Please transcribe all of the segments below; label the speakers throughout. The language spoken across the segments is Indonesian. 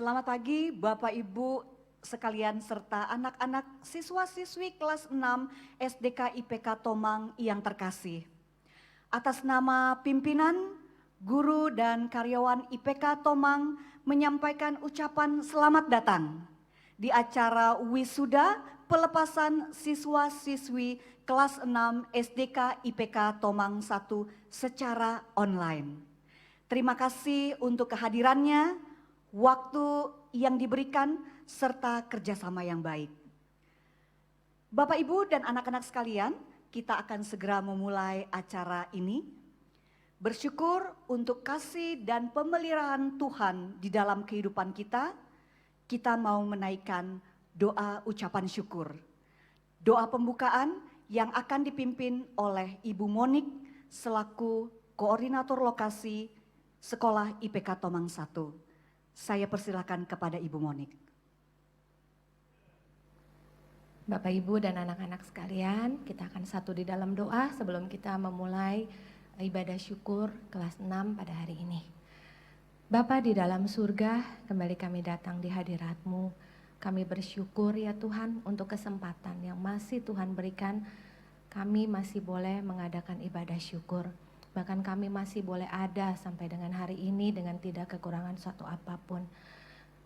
Speaker 1: Selamat pagi Bapak Ibu sekalian serta anak-anak siswa-siswi kelas 6 SDK IPK Tomang yang terkasih. Atas nama pimpinan, guru dan karyawan IPK Tomang menyampaikan ucapan selamat datang di acara wisuda pelepasan siswa-siswi kelas 6 SDK IPK Tomang 1 secara online. Terima kasih untuk kehadirannya, waktu yang diberikan, serta kerjasama yang baik. Bapak, Ibu, dan anak-anak sekalian, kita akan segera memulai acara ini. Bersyukur untuk kasih dan pemeliharaan Tuhan di dalam kehidupan kita, kita mau menaikkan doa ucapan syukur. Doa pembukaan yang akan dipimpin oleh Ibu Monik selaku koordinator lokasi Sekolah IPK Tomang 1. Saya persilakan kepada Ibu Monik.
Speaker 2: Bapak, Ibu, dan anak-anak sekalian, kita akan satu di dalam doa sebelum kita memulai ibadah syukur kelas 6 pada hari ini. Bapa di dalam surga, kembali kami datang di hadirat-Mu. Kami bersyukur ya Tuhan untuk kesempatan yang masih Tuhan berikan. Kami masih boleh mengadakan ibadah syukur. Bahkan kami masih boleh ada sampai dengan hari ini dengan tidak kekurangan suatu apapun.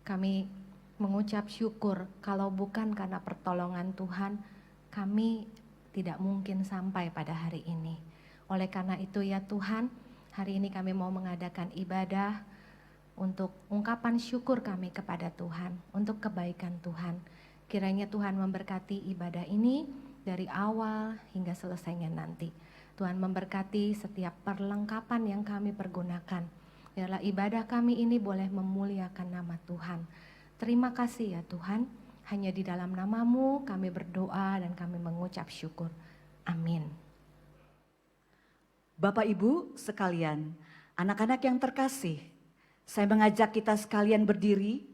Speaker 2: Kami mengucap syukur kalau bukan karena pertolongan Tuhan, kami tidak mungkin sampai pada hari ini. Oleh karena itu ya Tuhan, hari ini kami mau mengadakan ibadah untuk ungkapan syukur kami kepada Tuhan, untuk kebaikan Tuhan. Kiranya Tuhan memberkati ibadah ini dari awal hingga selesainya nanti. Tuhan memberkati setiap perlengkapan yang kami pergunakan. Biarlah ibadah kami ini boleh memuliakan nama Tuhan. Terima kasih ya Tuhan, hanya di dalam nama-Mu kami berdoa dan kami mengucap syukur. Amin.
Speaker 1: Bapak Ibu sekalian, anak-anak yang terkasih, saya mengajak kita sekalian berdiri.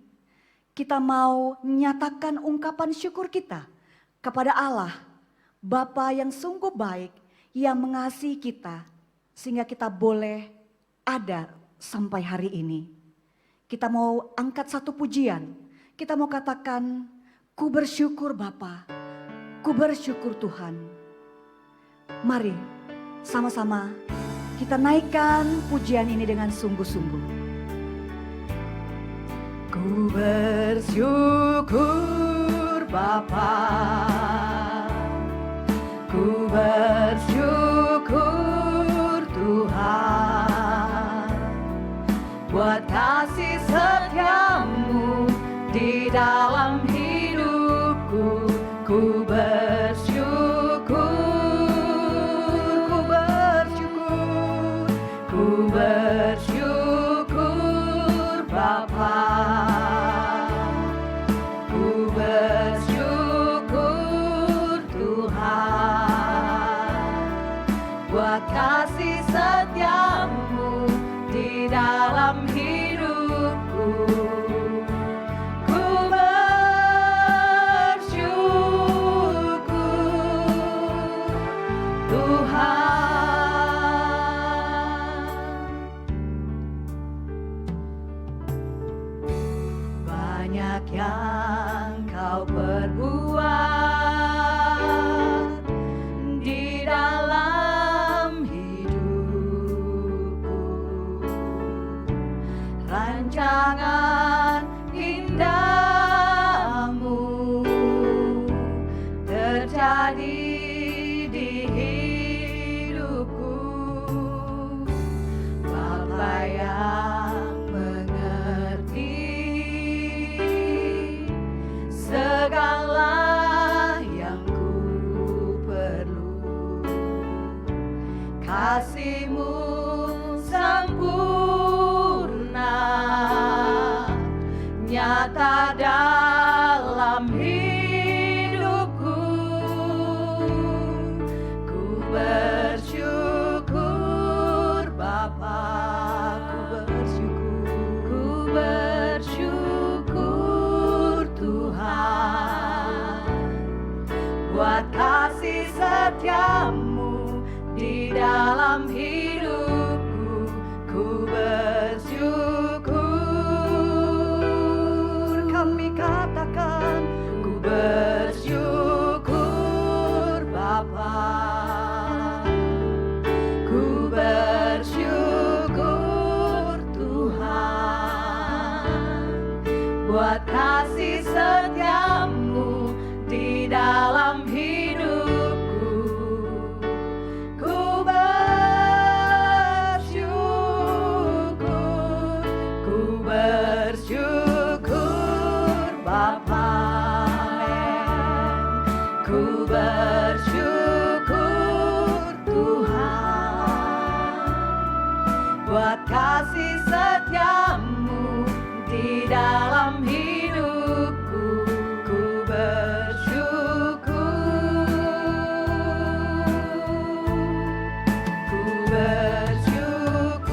Speaker 1: Kita mau menyatakan ungkapan syukur kita kepada Allah, Bapa yang sungguh baik, yang mengasihi kita sehingga kita boleh ada sampai hari ini. Kita mau angkat satu pujian. Kita mau katakan, ku bersyukur Bapa, ku bersyukur Tuhan. Mari sama-sama kita naikkan pujian ini dengan sungguh-sungguh. Ku bersyukur Bapa, ku bersyukur Tuhan, buat kasih setia-Mu di dalam hidupku. Ku bersyukur, ku bersyukur, ku bersyukur Bapa, ku bersyukur Tuhan, buat kasih setia-Mu di dalam hidupku. Ku bersyukur Tuhan. Banyak yang Kau perbuat di dalam hidupku. Rancangan indah-Mu terjadi di hidupku. Bapa yang mengerti segala yang ku perlu, kasih-Mu sempurna nyata dalam hidupku. Ku bersyukur Bapa, ku bersyukur Tuhan, buat kasih setia-Mu di dalam hidupku. Ku bersyukur Ku bersyukur Tuhan buat kasih setiamu di dalam hidupku. Ku bersyukur, ku bersyukur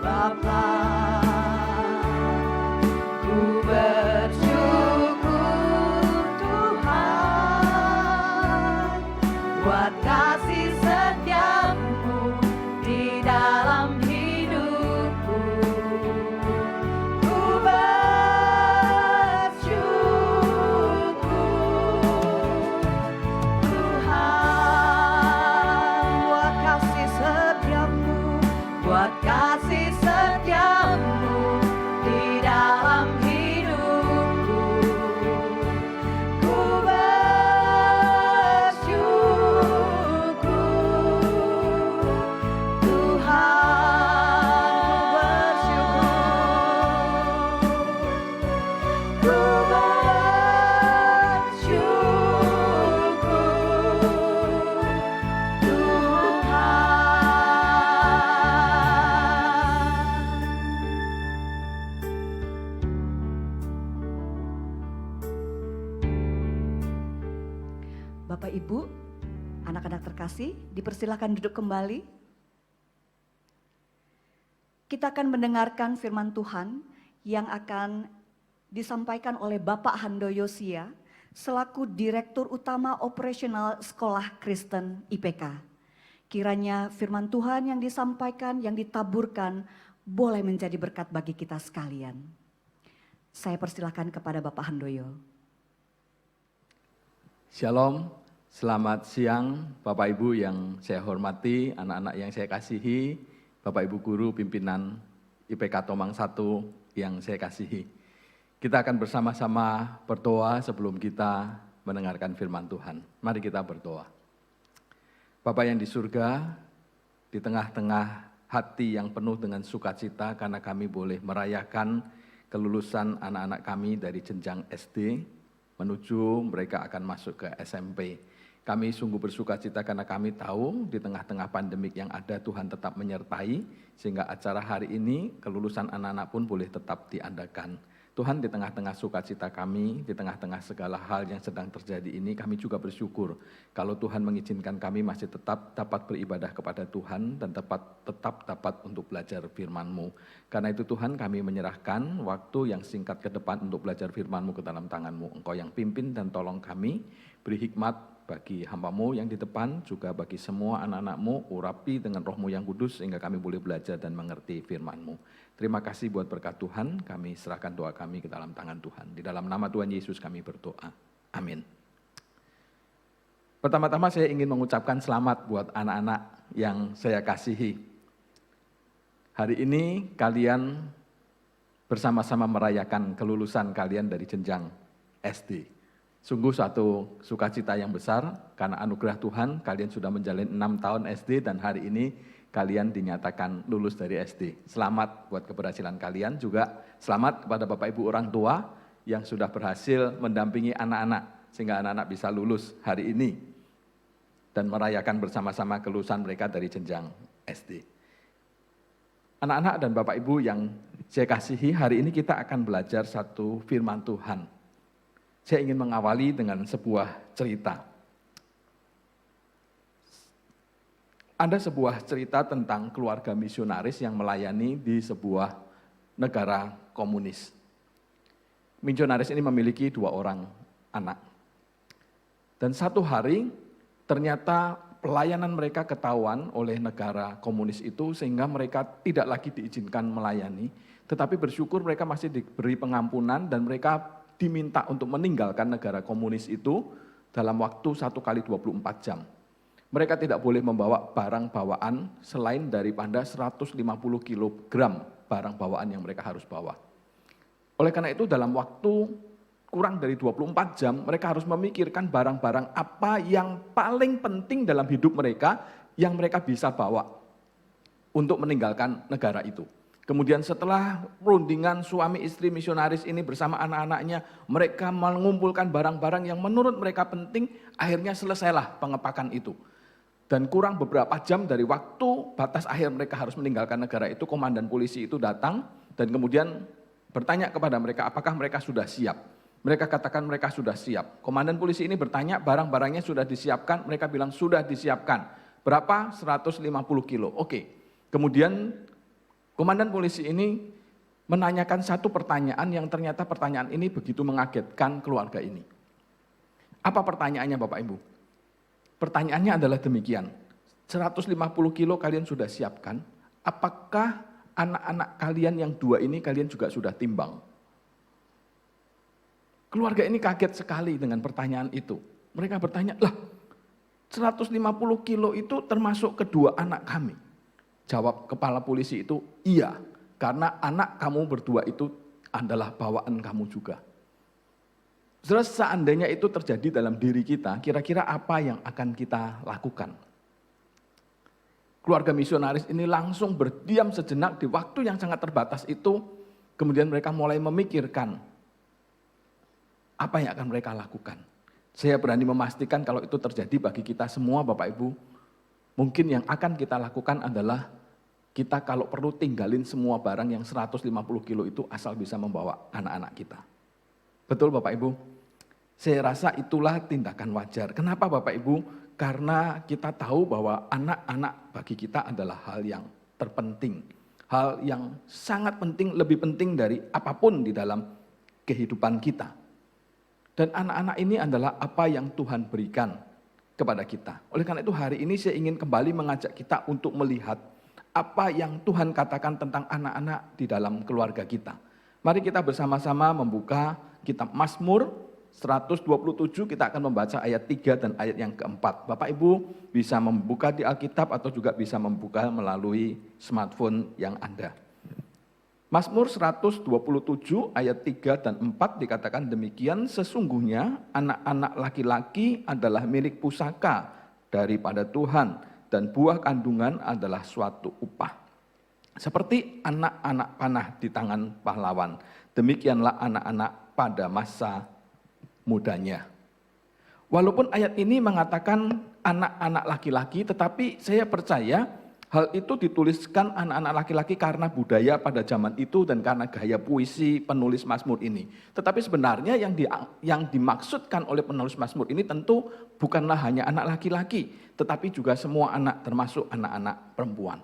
Speaker 1: Bapa, ku bersyukur Tuhan buat kasih setiamu di dalam hidupku. Ku bersyukur Tuhan buat kasih setiamu, buat kasih setiamu di dalam hidupku. Ku bersyukur Tuhan, ku bersyukur Tuhan. Bapak Ibu, anak-anak terkasih, dipersilakan duduk kembali. Kita akan mendengarkan firman Tuhan yang akan disampaikan oleh Bapak Handoyo Sia selaku Direktur Utama Operasional Sekolah Kristen IPK. Kiranya firman Tuhan yang disampaikan, yang ditaburkan boleh menjadi berkat bagi kita sekalian. Saya persilakan kepada Bapak Handoyo.
Speaker 3: Shalom, selamat siang Bapak Ibu yang saya hormati, anak-anak yang saya kasihi, Bapak Ibu Guru Pimpinan IPK Tomang 1 yang saya kasihi. Kita akan bersama-sama berdoa sebelum kita mendengarkan firman Tuhan. Mari kita berdoa. Bapa yang di surga, di tengah-tengah hati yang penuh dengan sukacita karena kami boleh merayakan kelulusan anak-anak kami dari jenjang SD menuju mereka akan masuk ke SMP. Kami sungguh bersukacita karena kami tahu di tengah-tengah pandemik yang ada Tuhan tetap menyertai sehingga acara hari ini kelulusan anak-anak pun boleh tetap diadakan. Tuhan, di tengah-tengah sukacita kami, di tengah-tengah segala hal yang sedang terjadi ini, kami juga bersyukur kalau Tuhan mengizinkan kami masih tetap dapat beribadah kepada Tuhan dan tetap dapat untuk belajar firman-Mu. Karena itu Tuhan, kami menyerahkan waktu yang singkat ke depan untuk belajar firman-Mu ke dalam tangan-Mu. Engkau yang pimpin dan tolong kami, beri hikmat bagi hamba-Mu yang di depan, juga bagi semua anak-anak-Mu, urapi dengan Roh-Mu yang kudus sehingga kami boleh belajar dan mengerti firman-Mu. Terima kasih buat berkat Tuhan, kami serahkan doa kami ke dalam tangan Tuhan. Di dalam nama Tuhan Yesus kami berdoa. Amin. Pertama-tama saya ingin mengucapkan selamat buat anak-anak yang saya kasihi. Hari ini kalian bersama-sama merayakan kelulusan kalian dari jenjang SD. Sungguh suatu sukacita yang besar karena anugerah Tuhan kalian sudah menjalani 6 tahun SD dan hari ini kalian dinyatakan lulus dari SD. Selamat buat keberhasilan kalian, juga selamat kepada Bapak Ibu orang tua yang sudah berhasil mendampingi anak-anak sehingga anak-anak bisa lulus hari ini dan merayakan bersama-sama kelulusan mereka dari jenjang SD. Anak-anak dan Bapak Ibu yang saya kasihi, hari ini kita akan belajar satu firman Tuhan. Saya ingin mengawali dengan sebuah cerita. Ada sebuah cerita tentang keluarga misionaris yang melayani di sebuah negara komunis. Misionaris ini memiliki 2 orang anak. Dan satu hari ternyata pelayanan mereka ketahuan oleh negara komunis itu sehingga mereka tidak lagi diizinkan melayani. Tetapi bersyukur mereka masih diberi pengampunan dan mereka diminta untuk meninggalkan negara komunis itu dalam waktu 1 kali 24 jam. Mereka tidak boleh membawa barang bawaan selain daripada 150 kg barang bawaan yang mereka harus bawa. Oleh karena itu dalam waktu kurang dari 24 jam mereka harus memikirkan barang-barang apa yang paling penting dalam hidup mereka yang mereka bisa bawa untuk meninggalkan negara itu. Kemudian setelah perundingan suami istri misionaris ini bersama anak-anaknya, mereka mengumpulkan barang-barang yang menurut mereka penting, akhirnya selesailah pengepakan itu. Dan kurang beberapa jam dari waktu batas akhir mereka harus meninggalkan negara itu, komandan polisi itu datang dan kemudian bertanya kepada mereka apakah mereka sudah siap. Mereka katakan mereka sudah siap. Komandan polisi ini bertanya barang-barangnya sudah disiapkan, mereka bilang sudah disiapkan. Berapa? 150 kilo. Oke. Kemudian komandan polisi ini menanyakan satu pertanyaan yang ternyata pertanyaan ini begitu mengagetkan keluarga ini. Apa pertanyaannya Bapak Ibu? Pertanyaannya adalah demikian, 150 kilo kalian sudah siapkan, apakah anak-anak kalian yang 2 ini kalian juga sudah timbang? Keluarga ini kaget sekali dengan pertanyaan itu. Mereka bertanya, lah 150 kilo itu termasuk kedua anak kami. Jawab kepala polisi itu, iya, karena anak kamu berdua itu adalah bawaan kamu juga. Terus seandainya itu terjadi dalam diri kita, kira-kira apa yang akan kita lakukan? Keluarga misionaris ini langsung berdiam sejenak di waktu yang sangat terbatas itu, kemudian mereka mulai memikirkan apa yang akan mereka lakukan. Saya berani memastikan kalau itu terjadi bagi kita semua Bapak Ibu, mungkin yang akan kita lakukan adalah kita kalau perlu tinggalin semua barang yang 150 kilo itu asal bisa membawa anak-anak kita. Betul Bapak Ibu? Saya rasa itulah tindakan wajar. Kenapa Bapak Ibu? Karena kita tahu bahwa anak-anak bagi kita adalah hal yang terpenting. Hal yang sangat penting, lebih penting dari apapun di dalam kehidupan kita. Dan anak-anak ini adalah apa yang Tuhan berikan kepada kita. Oleh karena itu hari ini saya ingin kembali mengajak kita untuk melihat apa yang Tuhan katakan tentang anak-anak di dalam keluarga kita. Mari kita bersama-sama membuka kitab Mazmur 127, kita akan membaca ayat 3 dan ayat yang keempat. Bapak Ibu bisa membuka di Alkitab atau juga bisa membuka melalui smartphone yang ada. Mazmur 127 ayat 3 dan 4 dikatakan demikian, sesungguhnya anak-anak laki-laki adalah milik pusaka daripada Tuhan, dan buah kandungan adalah suatu upah. Seperti anak-anak panah di tangan pahlawan, demikianlah anak-anak pada masa mudanya. Walaupun ayat ini mengatakan anak-anak laki-laki, tetapi saya percaya hal itu dituliskan anak-anak laki-laki karena budaya pada zaman itu dan karena gaya puisi penulis Mazmur ini. Tetapi sebenarnya yang dimaksudkan oleh penulis Mazmur ini tentu bukanlah hanya anak laki-laki, tetapi juga semua anak termasuk anak-anak perempuan.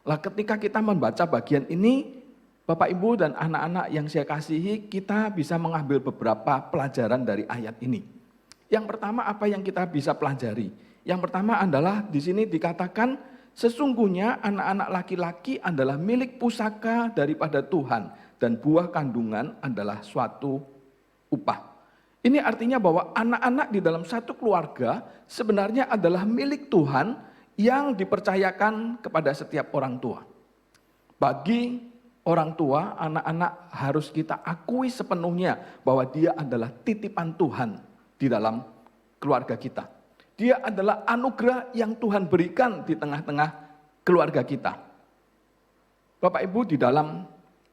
Speaker 3: Lah ketika kita membaca bagian ini, Bapak Ibu dan anak-anak yang saya kasihi, kita bisa mengambil beberapa pelajaran dari ayat ini. Yang pertama apa yang kita bisa pelajari? Yang pertama adalah di sini dikatakan sesungguhnya anak-anak laki-laki adalah milik pusaka daripada Tuhan dan buah kandungan adalah suatu upah. Ini artinya bahwa anak-anak di dalam satu keluarga sebenarnya adalah milik Tuhan yang dipercayakan kepada setiap orang tua. Bagi orang tua, anak-anak harus kita akui sepenuhnya bahwa dia adalah titipan Tuhan di dalam keluarga kita. Dia adalah anugerah yang Tuhan berikan di tengah-tengah keluarga kita. Bapak Ibu, di dalam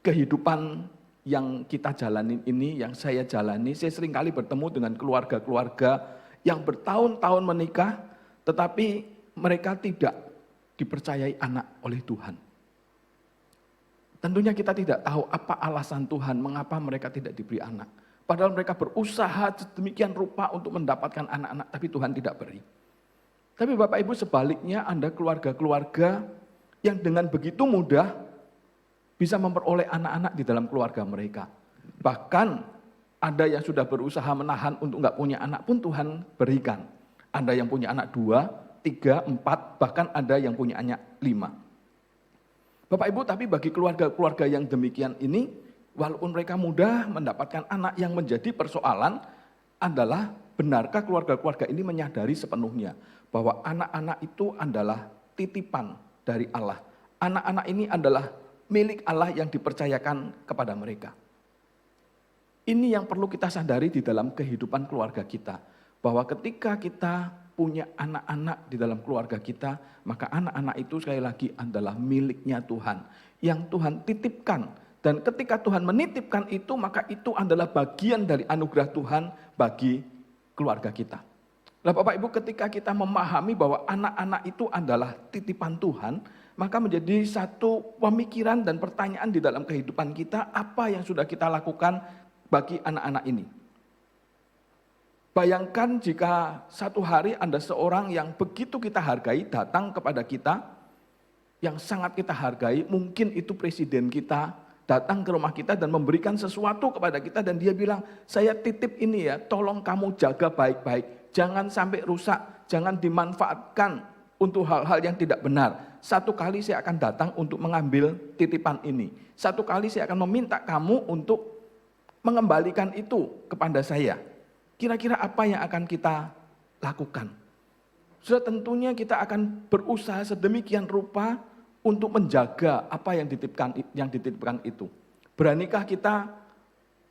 Speaker 3: kehidupan yang kita jalani ini, yang saya jalani, saya seringkali bertemu dengan keluarga-keluarga yang bertahun-tahun menikah, tetapi mereka tidak dipercayai anak oleh Tuhan. Tentunya kita tidak tahu apa alasan Tuhan mengapa mereka tidak diberi anak. Padahal mereka berusaha sedemikian rupa untuk mendapatkan anak-anak, tapi Tuhan tidak beri. Tapi Bapak Ibu sebaliknya Anda keluarga-keluarga yang dengan begitu mudah bisa memperoleh anak-anak di dalam keluarga mereka. Bahkan ada yang sudah berusaha menahan untuk nggak punya anak pun Tuhan berikan. Ada yang punya anak 2, 3, 4, bahkan ada yang punya anak 5. Bapak Ibu, tapi bagi keluarga-keluarga yang demikian ini, walaupun mereka mudah mendapatkan anak, yang menjadi persoalan adalah benarkah keluarga-keluarga ini menyadari sepenuhnya bahwa anak-anak itu adalah titipan dari Allah. Anak-anak ini adalah milik Allah yang dipercayakan kepada mereka. Ini yang perlu kita sadari di dalam kehidupan keluarga kita. Bahwa ketika kita punya anak-anak di dalam keluarga kita, maka anak-anak itu sekali lagi adalah miliknya Tuhan. yang Tuhan titipkan. Dan ketika Tuhan menitipkan itu, maka itu adalah bagian dari anugerah Tuhan bagi keluarga kita. Nah, Bapak Ibu, ketika kita memahami bahwa anak-anak itu adalah titipan Tuhan, maka menjadi satu pemikiran dan pertanyaan di dalam kehidupan kita, apa yang sudah kita lakukan bagi anak-anak ini. Bayangkan jika satu hari ada seorang yang begitu kita hargai datang kepada kita, yang sangat kita hargai, mungkin itu presiden kita, datang ke rumah kita dan memberikan sesuatu kepada kita dan dia bilang, saya titip ini ya, tolong kamu jaga baik-baik, jangan sampai rusak, jangan dimanfaatkan untuk hal-hal yang tidak benar. Satu kali saya akan datang untuk mengambil titipan ini. Satu kali saya akan meminta kamu untuk mengembalikan itu kepada saya. Kira-kira apa yang akan kita lakukan? Sudah tentunya kita akan berusaha sedemikian rupa untuk menjaga apa yang dititipkan itu. Beranikah kita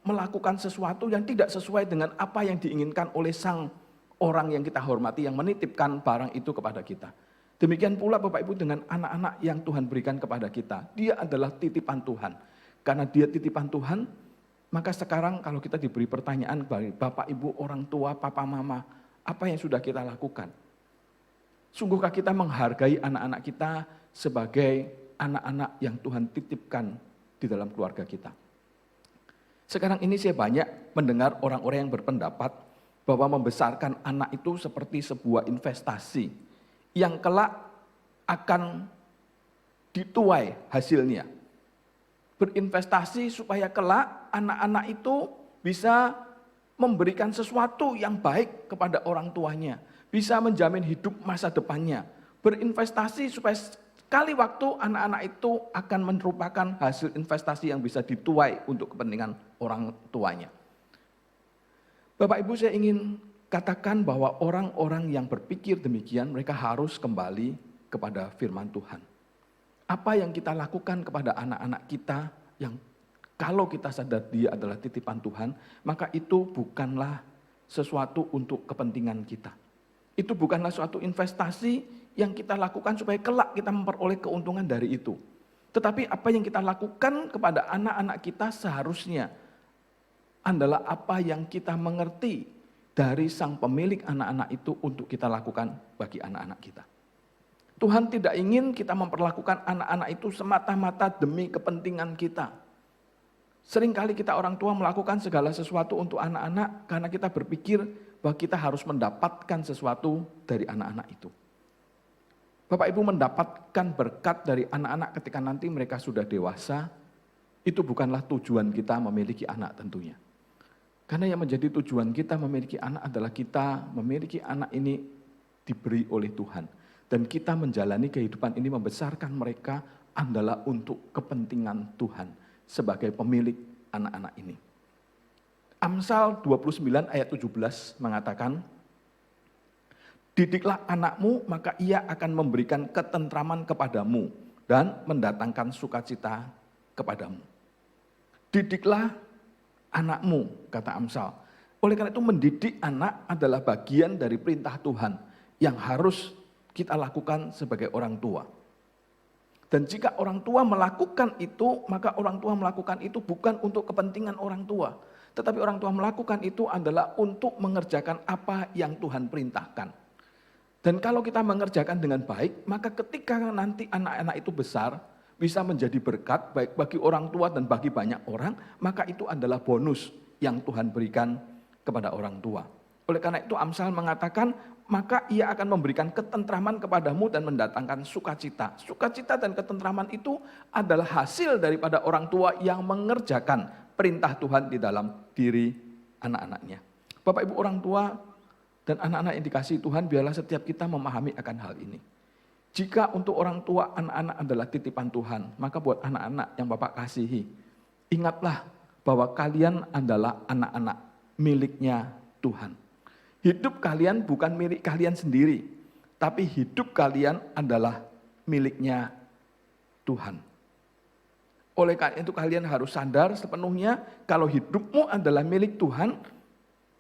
Speaker 3: melakukan sesuatu yang tidak sesuai dengan apa yang diinginkan oleh sang orang yang kita hormati, yang menitipkan barang itu kepada kita. Demikian pula Bapak Ibu dengan anak-anak yang Tuhan berikan kepada kita. Dia adalah titipan Tuhan. Karena dia titipan Tuhan, maka sekarang kalau kita diberi pertanyaan bagi Bapak Ibu, orang tua, papa, mama, apa yang sudah kita lakukan? Sungguhkah kita menghargai anak-anak kita sebagai anak-anak yang Tuhan titipkan di dalam keluarga kita? Sekarang ini saya banyak mendengar orang-orang yang berpendapat bahwa membesarkan anak itu seperti sebuah investasi yang kelak akan dituai hasilnya. Berinvestasi supaya kelak anak-anak itu bisa memberikan sesuatu yang baik kepada orang tuanya, bisa menjamin hidup masa depannya. Berinvestasi supaya sekali waktu anak-anak itu akan merupakan hasil investasi yang bisa dituai untuk kepentingan orang tuanya. Bapak Ibu, saya ingin katakan bahwa orang-orang yang berpikir demikian, mereka harus kembali kepada firman Tuhan. Apa yang kita lakukan kepada anak-anak kita yang kalau kita sadar dia adalah titipan Tuhan, maka itu bukanlah sesuatu untuk kepentingan kita. Itu bukanlah suatu investasi yang kita lakukan supaya kelak kita memperoleh keuntungan dari itu. Tetapi apa yang kita lakukan kepada anak-anak kita seharusnya adalah apa yang kita mengerti dari sang pemilik anak-anak itu untuk kita lakukan bagi anak-anak kita. Tuhan tidak ingin kita memperlakukan anak-anak itu semata-mata demi kepentingan kita. Seringkali kita orang tua melakukan segala sesuatu untuk anak-anak karena kita berpikir bahwa kita harus mendapatkan sesuatu dari anak-anak itu. Bapak Ibu, mendapatkan berkat dari anak-anak ketika nanti mereka sudah dewasa, itu bukanlah tujuan kita memiliki anak tentunya. Karena yang menjadi tujuan kita memiliki anak adalah kita memiliki anak ini diberi oleh Tuhan. Dan kita menjalani kehidupan ini membesarkan mereka adalah untuk kepentingan Tuhan sebagai pemilik anak-anak ini. Amsal 29 ayat 17 mengatakan, didiklah anakmu maka ia akan memberikan ketentraman kepadamu dan mendatangkan sukacita kepadamu. Didiklah anakmu, kata Amsal. Oleh karena itu mendidik anak adalah bagian dari perintah Tuhan yang harus kita lakukan sebagai orang tua. Dan jika orang tua melakukan itu, maka orang tua melakukan itu bukan untuk kepentingan orang tua. Tetapi orang tua melakukan itu adalah untuk mengerjakan apa yang Tuhan perintahkan. Dan kalau kita mengerjakan dengan baik, maka ketika nanti anak-anak itu besar, bisa menjadi berkat baik bagi orang tua dan bagi banyak orang, maka itu adalah bonus yang Tuhan berikan kepada orang tua. Oleh karena itu Amsal mengatakan, maka ia akan memberikan ketentraman kepadamu dan mendatangkan sukacita. Sukacita dan ketentraman itu adalah hasil daripada orang tua yang mengerjakan perintah Tuhan di dalam diri anak-anaknya. Bapak Ibu orang tua dan anak-anak yang dikasihi Tuhan, biarlah setiap kita memahami akan hal ini. Jika untuk orang tua anak-anak adalah titipan Tuhan, maka buat anak-anak yang Bapak kasihi, ingatlah bahwa kalian adalah anak-anak miliknya Tuhan. Hidup kalian bukan milik kalian sendiri, tapi hidup kalian adalah miliknya Tuhan. Oleh karena itu kalian harus sadar sepenuhnya kalau hidupmu adalah milik Tuhan,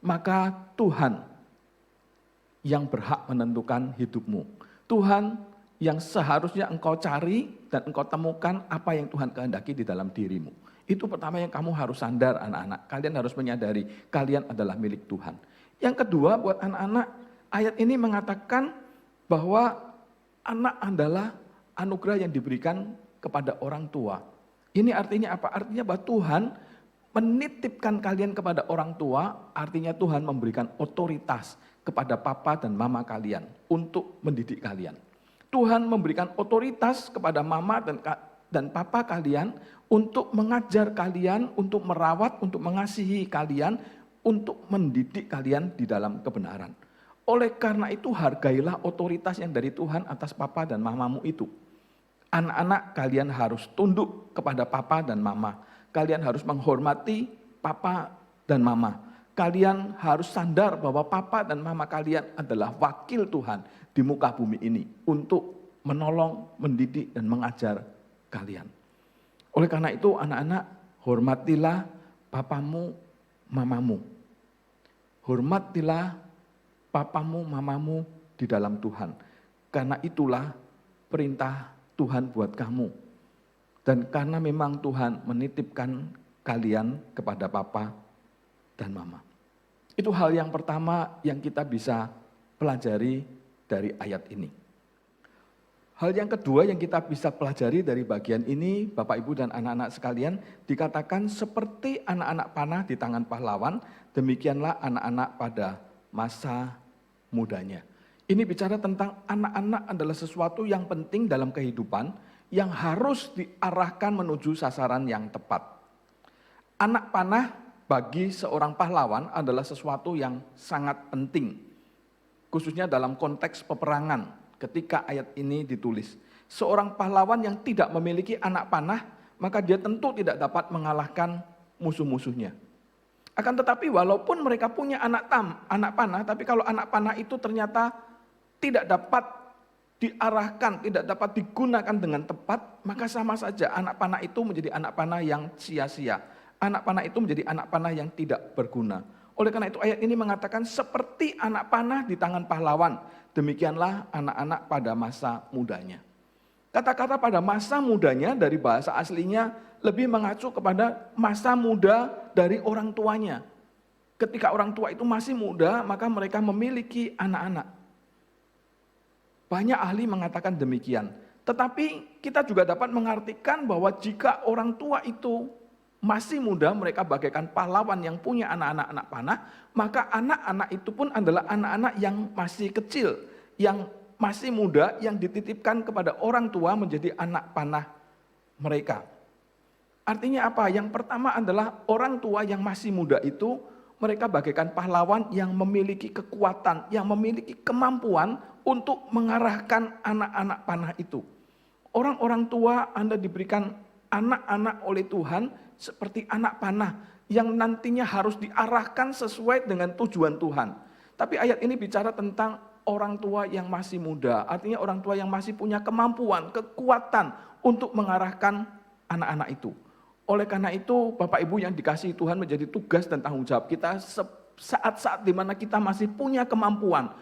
Speaker 3: maka Tuhan yang berhak menentukan hidupmu. Tuhan yang seharusnya engkau cari dan engkau temukan apa yang Tuhan kehendaki di dalam dirimu. Itu pertama yang kamu harus sadar anak-anak. Kalian harus menyadari kalian adalah milik Tuhan. Yang kedua buat anak-anak, ayat ini mengatakan bahwa anak adalah anugerah yang diberikan kepada orang tua. Ini artinya apa? Artinya bahwa Tuhan menitipkan kalian kepada orang tua, artinya Tuhan memberikan otoritas kepada papa dan mama kalian untuk mendidik kalian. Tuhan memberikan otoritas kepada mama dan papa kalian untuk mengajar kalian, untuk merawat, untuk mengasihi kalian, untuk mendidik kalian di dalam kebenaran. Oleh karena itu hargailah otoritas yang dari Tuhan atas papa dan mamamu itu. Anak-anak kalian harus tunduk kepada papa dan mama. Kalian harus menghormati papa dan mama. Kalian harus sadar bahwa papa dan mama kalian adalah wakil Tuhan di muka bumi ini untuk menolong, mendidik, dan mengajar kalian. Oleh karena itu anak-anak, hormatilah papamu, mamamu. Hormatilah papamu, mamamu di dalam Tuhan. Karena itulah perintah Tuhan buat kamu. Dan karena memang Tuhan menitipkan kalian kepada papa dan mama. Itu hal yang pertama yang kita bisa pelajari dari ayat ini. Hal yang kedua yang kita bisa pelajari dari bagian ini, Bapak, Ibu, dan anak-anak sekalian, dikatakan seperti anak-anak panah di tangan pahlawan, demikianlah anak-anak pada masa mudanya. Ini bicara tentang anak-anak adalah sesuatu yang penting dalam kehidupan, yang harus diarahkan menuju sasaran yang tepat. Anak panah bagi seorang pahlawan adalah sesuatu yang sangat penting, khususnya dalam konteks peperangan ketika ayat ini ditulis. Seorang pahlawan yang tidak memiliki anak panah, maka dia tentu tidak dapat mengalahkan musuh-musuhnya. Akan tetapi walaupun mereka punya anak panah, tapi kalau anak panah itu ternyata tidak dapat diarahkan, tidak dapat digunakan dengan tepat, maka sama saja anak panah itu menjadi anak panah yang sia-sia. Anak panah itu menjadi anak panah yang tidak berguna. Oleh karena itu ayat ini mengatakan seperti anak panah di tangan pahlawan, demikianlah anak-anak pada masa mudanya. Kata-kata pada masa mudanya dari bahasa aslinya lebih mengacu kepada masa muda dari orang tuanya. Ketika orang tua itu masih muda, maka mereka memiliki anak-anak. Banyak ahli mengatakan demikian. Tetapi kita juga dapat mengartikan bahwa jika orang tua itu masih muda, mereka bagaikan pahlawan yang punya anak-anak panah, maka anak-anak itu pun adalah anak-anak yang masih kecil, yang masih muda, yang dititipkan kepada orang tua menjadi anak panah mereka. Artinya apa? Yang pertama adalah orang tua yang masih muda itu, mereka bagaikan pahlawan yang memiliki kekuatan, yang memiliki kemampuan untuk mengarahkan anak-anak panah itu. Orang-orang tua Anda diberikan anak-anak oleh Tuhan seperti anak panah yang nantinya harus diarahkan sesuai dengan tujuan Tuhan. Tapi ayat ini bicara tentang orang tua yang masih muda, artinya orang tua yang masih punya kemampuan, kekuatan untuk mengarahkan anak-anak itu. Oleh karena itu, Bapak Ibu yang dikasihi Tuhan, menjadi tugas dan tanggung jawab kita saat-saat di mana kita masih punya kemampuan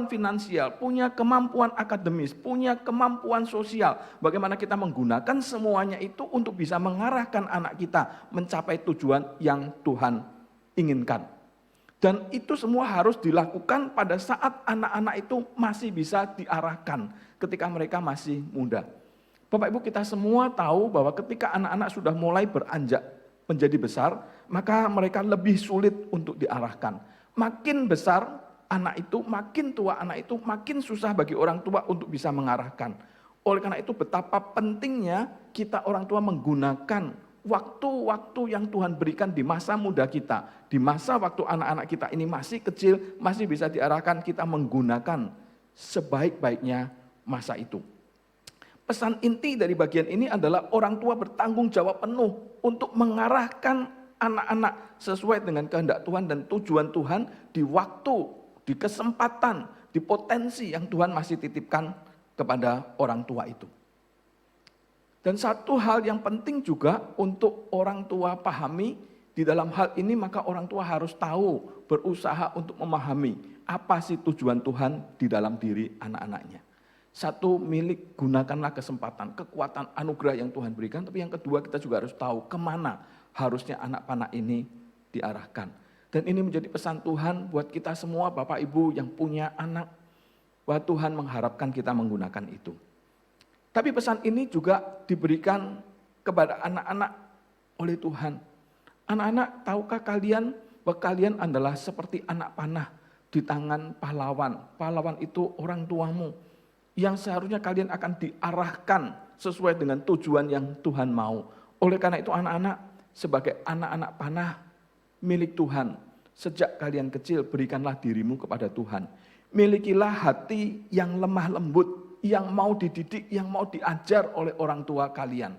Speaker 3: finansial, punya kemampuan akademis, punya kemampuan sosial. Bagaimana kita menggunakan semuanya itu untuk bisa mengarahkan anak kita mencapai tujuan yang Tuhan inginkan. Dan itu semua harus dilakukan pada saat anak-anak itu masih bisa diarahkan ketika mereka masih muda. Bapak Ibu, kita semua tahu bahwa ketika anak-anak sudah mulai beranjak menjadi besar, maka mereka lebih sulit untuk diarahkan. Makin besar anak itu, makin tua anak itu, makin susah bagi orang tua untuk bisa mengarahkan. Oleh karena itu betapa pentingnya kita orang tua menggunakan waktu-waktu yang Tuhan berikan di masa muda kita. Di masa waktu anak-anak kita ini masih kecil, masih bisa diarahkan, kita menggunakan sebaik-baiknya masa itu. Pesan inti dari bagian ini adalah orang tua bertanggung jawab penuh untuk mengarahkan anak-anak sesuai dengan kehendak Tuhan dan tujuan Tuhan di waktu, di kesempatan, di potensi yang Tuhan masih titipkan kepada orang tua itu. Dan satu hal yang penting juga untuk orang tua pahami di dalam hal ini, maka orang tua harus tahu, berusaha untuk memahami apa sih tujuan Tuhan di dalam diri anak-anaknya. Satu, milik, gunakanlah kesempatan, kekuatan, anugerah yang Tuhan berikan. Tapi yang kedua, kita juga harus tahu kemana harusnya anak panah ini diarahkan. Dan ini menjadi pesan Tuhan buat kita semua Bapak Ibu yang punya anak, bahwa Tuhan mengharapkan kita menggunakan itu. Tapi pesan ini juga diberikan kepada anak-anak oleh Tuhan. Anak-anak, tahukah kalian bahwa kalian adalah seperti anak panah di tangan pahlawan. Pahlawan itu orang tuamu, yang seharusnya kalian akan diarahkan sesuai dengan tujuan yang Tuhan mau. Oleh karena itu anak-anak, sebagai anak-anak panah milik Tuhan, sejak kalian kecil berikanlah dirimu kepada Tuhan. Milikilah hati yang lemah lembut, yang mau dididik, yang mau diajar oleh orang tua kalian.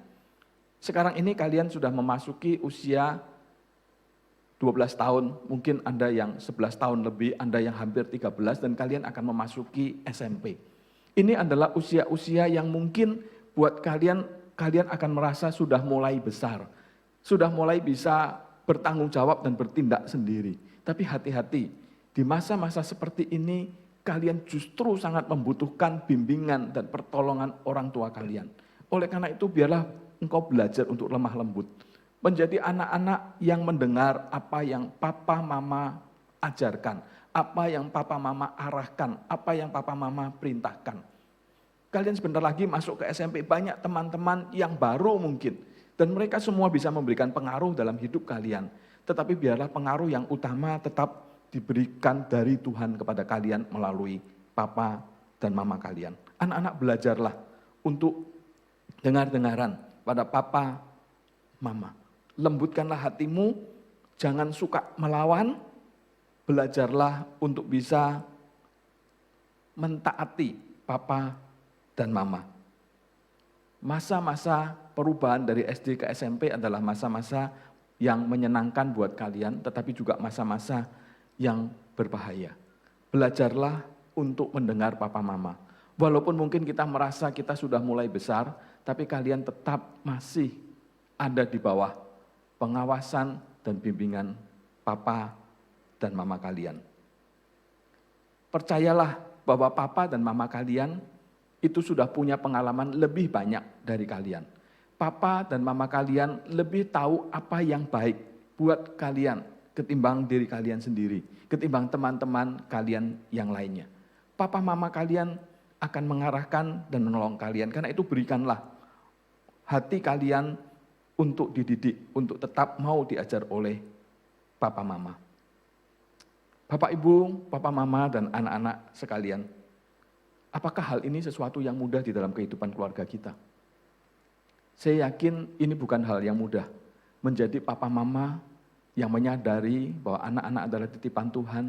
Speaker 3: Sekarang ini kalian sudah memasuki usia 12 tahun, mungkin Anda yang 11 tahun lebih, Anda yang hampir 13, dan kalian akan memasuki SMP. Ini adalah usia-usia yang mungkin buat kalian akan merasa sudah mulai besar. Sudah mulai bisa bertanggung jawab dan bertindak sendiri. Tapi hati-hati, di masa-masa seperti ini kalian justru sangat membutuhkan bimbingan dan pertolongan orang tua kalian. Oleh karena itu biarlah engkau belajar untuk lemah lembut. Menjadi anak-anak yang mendengar apa yang papa mama ajarkan, apa yang papa mama arahkan, apa yang papa mama perintahkan. Kalian sebentar lagi masuk ke SMP, banyak teman-teman yang baru mungkin. Dan mereka semua bisa memberikan pengaruh dalam hidup kalian. Tetapi biarlah pengaruh yang utama tetap diberikan dari Tuhan kepada kalian melalui papa dan mama kalian. Anak-anak belajarlah untuk dengar-dengaran pada papa, mama. Lembutkanlah hatimu, jangan suka melawan, belajarlah untuk bisa mentaati papa dan mama. Masa-masa perubahan dari SD ke SMP adalah masa-masa yang menyenangkan buat kalian, tetapi juga masa-masa yang berbahaya. Belajarlah untuk mendengar papa mama. Walaupun mungkin kita merasa kita sudah mulai besar, tapi kalian tetap masih ada di bawah pengawasan dan bimbingan papa dan mama kalian. Percayalah bahwa papa dan mama kalian itu sudah punya pengalaman lebih banyak dari kalian. Papa dan mama kalian lebih tahu apa yang baik buat kalian ketimbang diri kalian sendiri, ketimbang teman-teman kalian yang lainnya. Papa mama kalian akan mengarahkan dan menolong kalian. Karena itu berikanlah hati kalian untuk dididik, untuk tetap mau diajar oleh papa mama. Bapak ibu, papa mama dan anak-anak sekalian, apakah hal ini sesuatu yang mudah di dalam kehidupan keluarga kita? Saya yakin ini bukan hal yang mudah. Menjadi papa mama yang menyadari bahwa anak-anak adalah titipan Tuhan,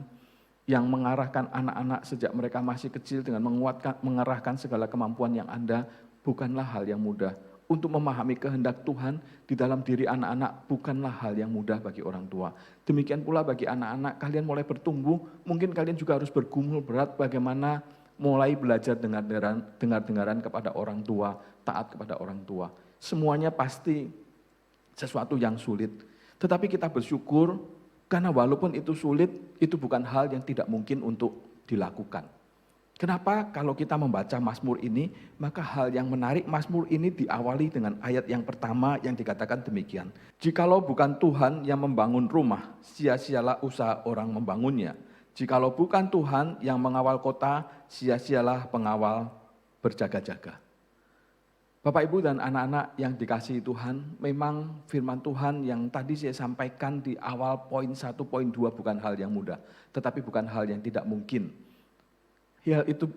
Speaker 3: yang mengarahkan anak-anak sejak mereka masih kecil dengan mengarahkan segala kemampuan yang ada, bukanlah hal yang mudah. Untuk memahami kehendak Tuhan di dalam diri anak-anak bukanlah hal yang mudah bagi orang tua. Demikian pula bagi anak-anak, kalian mulai bertumbuh, mungkin kalian juga harus bergumul berat bagaimana mulai belajar dengar-dengaran kepada orang tua, taat kepada orang tua. Semuanya pasti sesuatu yang sulit. Tetapi kita bersyukur karena walaupun itu sulit, itu bukan hal yang tidak mungkin untuk dilakukan. Kenapa kalau kita membaca Mazmur ini, maka hal yang menarik Mazmur ini diawali dengan ayat yang pertama yang dikatakan demikian. Jikalau bukan Tuhan yang membangun rumah, sia-sialah usaha orang membangunnya. Jikalau bukan Tuhan yang mengawal kota, sia-sialah pengawal berjaga-jaga. Bapak, Ibu, dan anak-anak yang dikasihi Tuhan, memang firman Tuhan yang tadi saya sampaikan di awal poin 1, poin 2 bukan hal yang mudah, tetapi bukan hal yang tidak mungkin.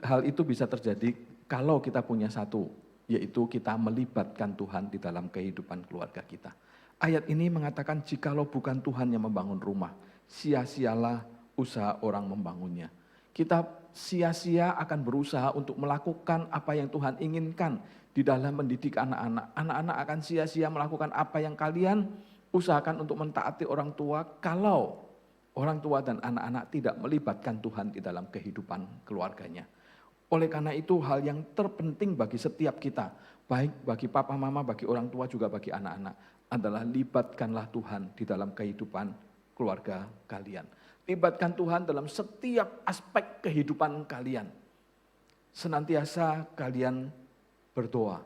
Speaker 3: Hal itu bisa terjadi kalau kita punya satu, yaitu kita melibatkan Tuhan di dalam kehidupan keluarga kita. Ayat ini mengatakan jikalau bukan Tuhan yang membangun rumah, sia-sialah usaha orang membangunnya. Kita sia-sia akan berusaha untuk melakukan apa yang Tuhan inginkan di dalam mendidik anak-anak. Anak-anak akan sia-sia melakukan apa yang kalian usahakan untuk mentaati orang tua kalau orang tua dan anak-anak tidak melibatkan Tuhan di dalam kehidupan keluarganya. Oleh karena itu hal yang terpenting bagi setiap kita, baik bagi papa mama, bagi orang tua juga bagi anak-anak, adalah libatkanlah Tuhan di dalam kehidupan keluarga kalian. Libatkan Tuhan dalam setiap aspek kehidupan kalian. senantiasa kalian berdoa,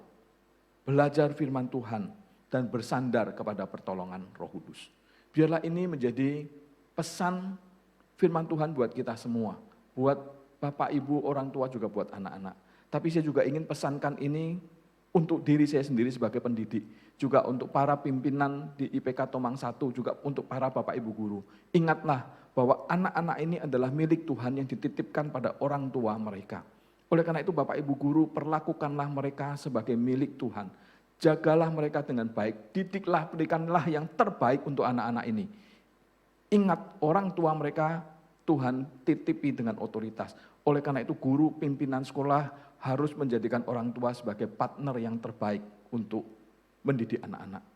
Speaker 3: belajar firman Tuhan, dan bersandar kepada pertolongan Roh Kudus. Biarlah ini menjadi pesan firman Tuhan buat kita semua, buat Bapak, Ibu, orang tua, juga buat anak-anak. Tapi saya juga ingin pesankan ini untuk diri saya sendiri sebagai pendidik, juga untuk para pimpinan di IPK Tomang 1, juga untuk para Bapak Ibu guru. Ingatlah bahwa anak-anak ini adalah milik Tuhan yang dititipkan pada orang tua mereka. Oleh karena itu Bapak Ibu guru, perlakukanlah mereka sebagai milik Tuhan. Jagalah mereka dengan baik, didiklah, berikanlah yang terbaik untuk anak-anak ini. Ingat, orang tua mereka Tuhan titipi dengan otoritas. Oleh karena itu guru, pimpinan sekolah harus menjadikan orang tua sebagai partner yang terbaik untuk mendidik anak-anak.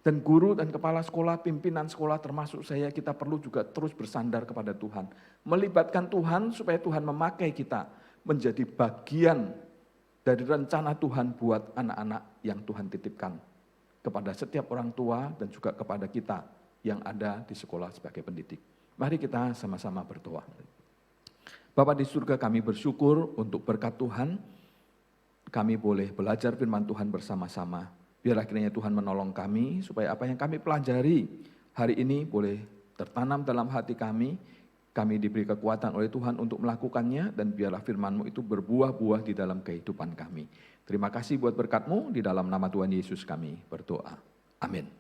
Speaker 3: Dan guru dan kepala sekolah, pimpinan sekolah termasuk saya, kita perlu juga terus bersandar kepada Tuhan. Melibatkan Tuhan supaya Tuhan memakai kita menjadi bagian dari rencana Tuhan buat anak-anak yang Tuhan titipkan kepada setiap orang tua dan juga kepada kita yang ada di sekolah sebagai pendidik. Mari kita sama-sama berdoa. Bapa di surga, kami bersyukur untuk berkat Tuhan, kami boleh belajar firman Tuhan bersama-sama. Biarlah kiranya Tuhan menolong kami supaya apa yang kami pelajari hari ini boleh tertanam dalam hati kami diberi kekuatan oleh Tuhan untuk melakukannya, dan biarlah firman-Mu itu berbuah-buah di dalam kehidupan kami. Terima kasih buat berkat-Mu, di dalam nama Tuhan Yesus kami berdoa. Amin.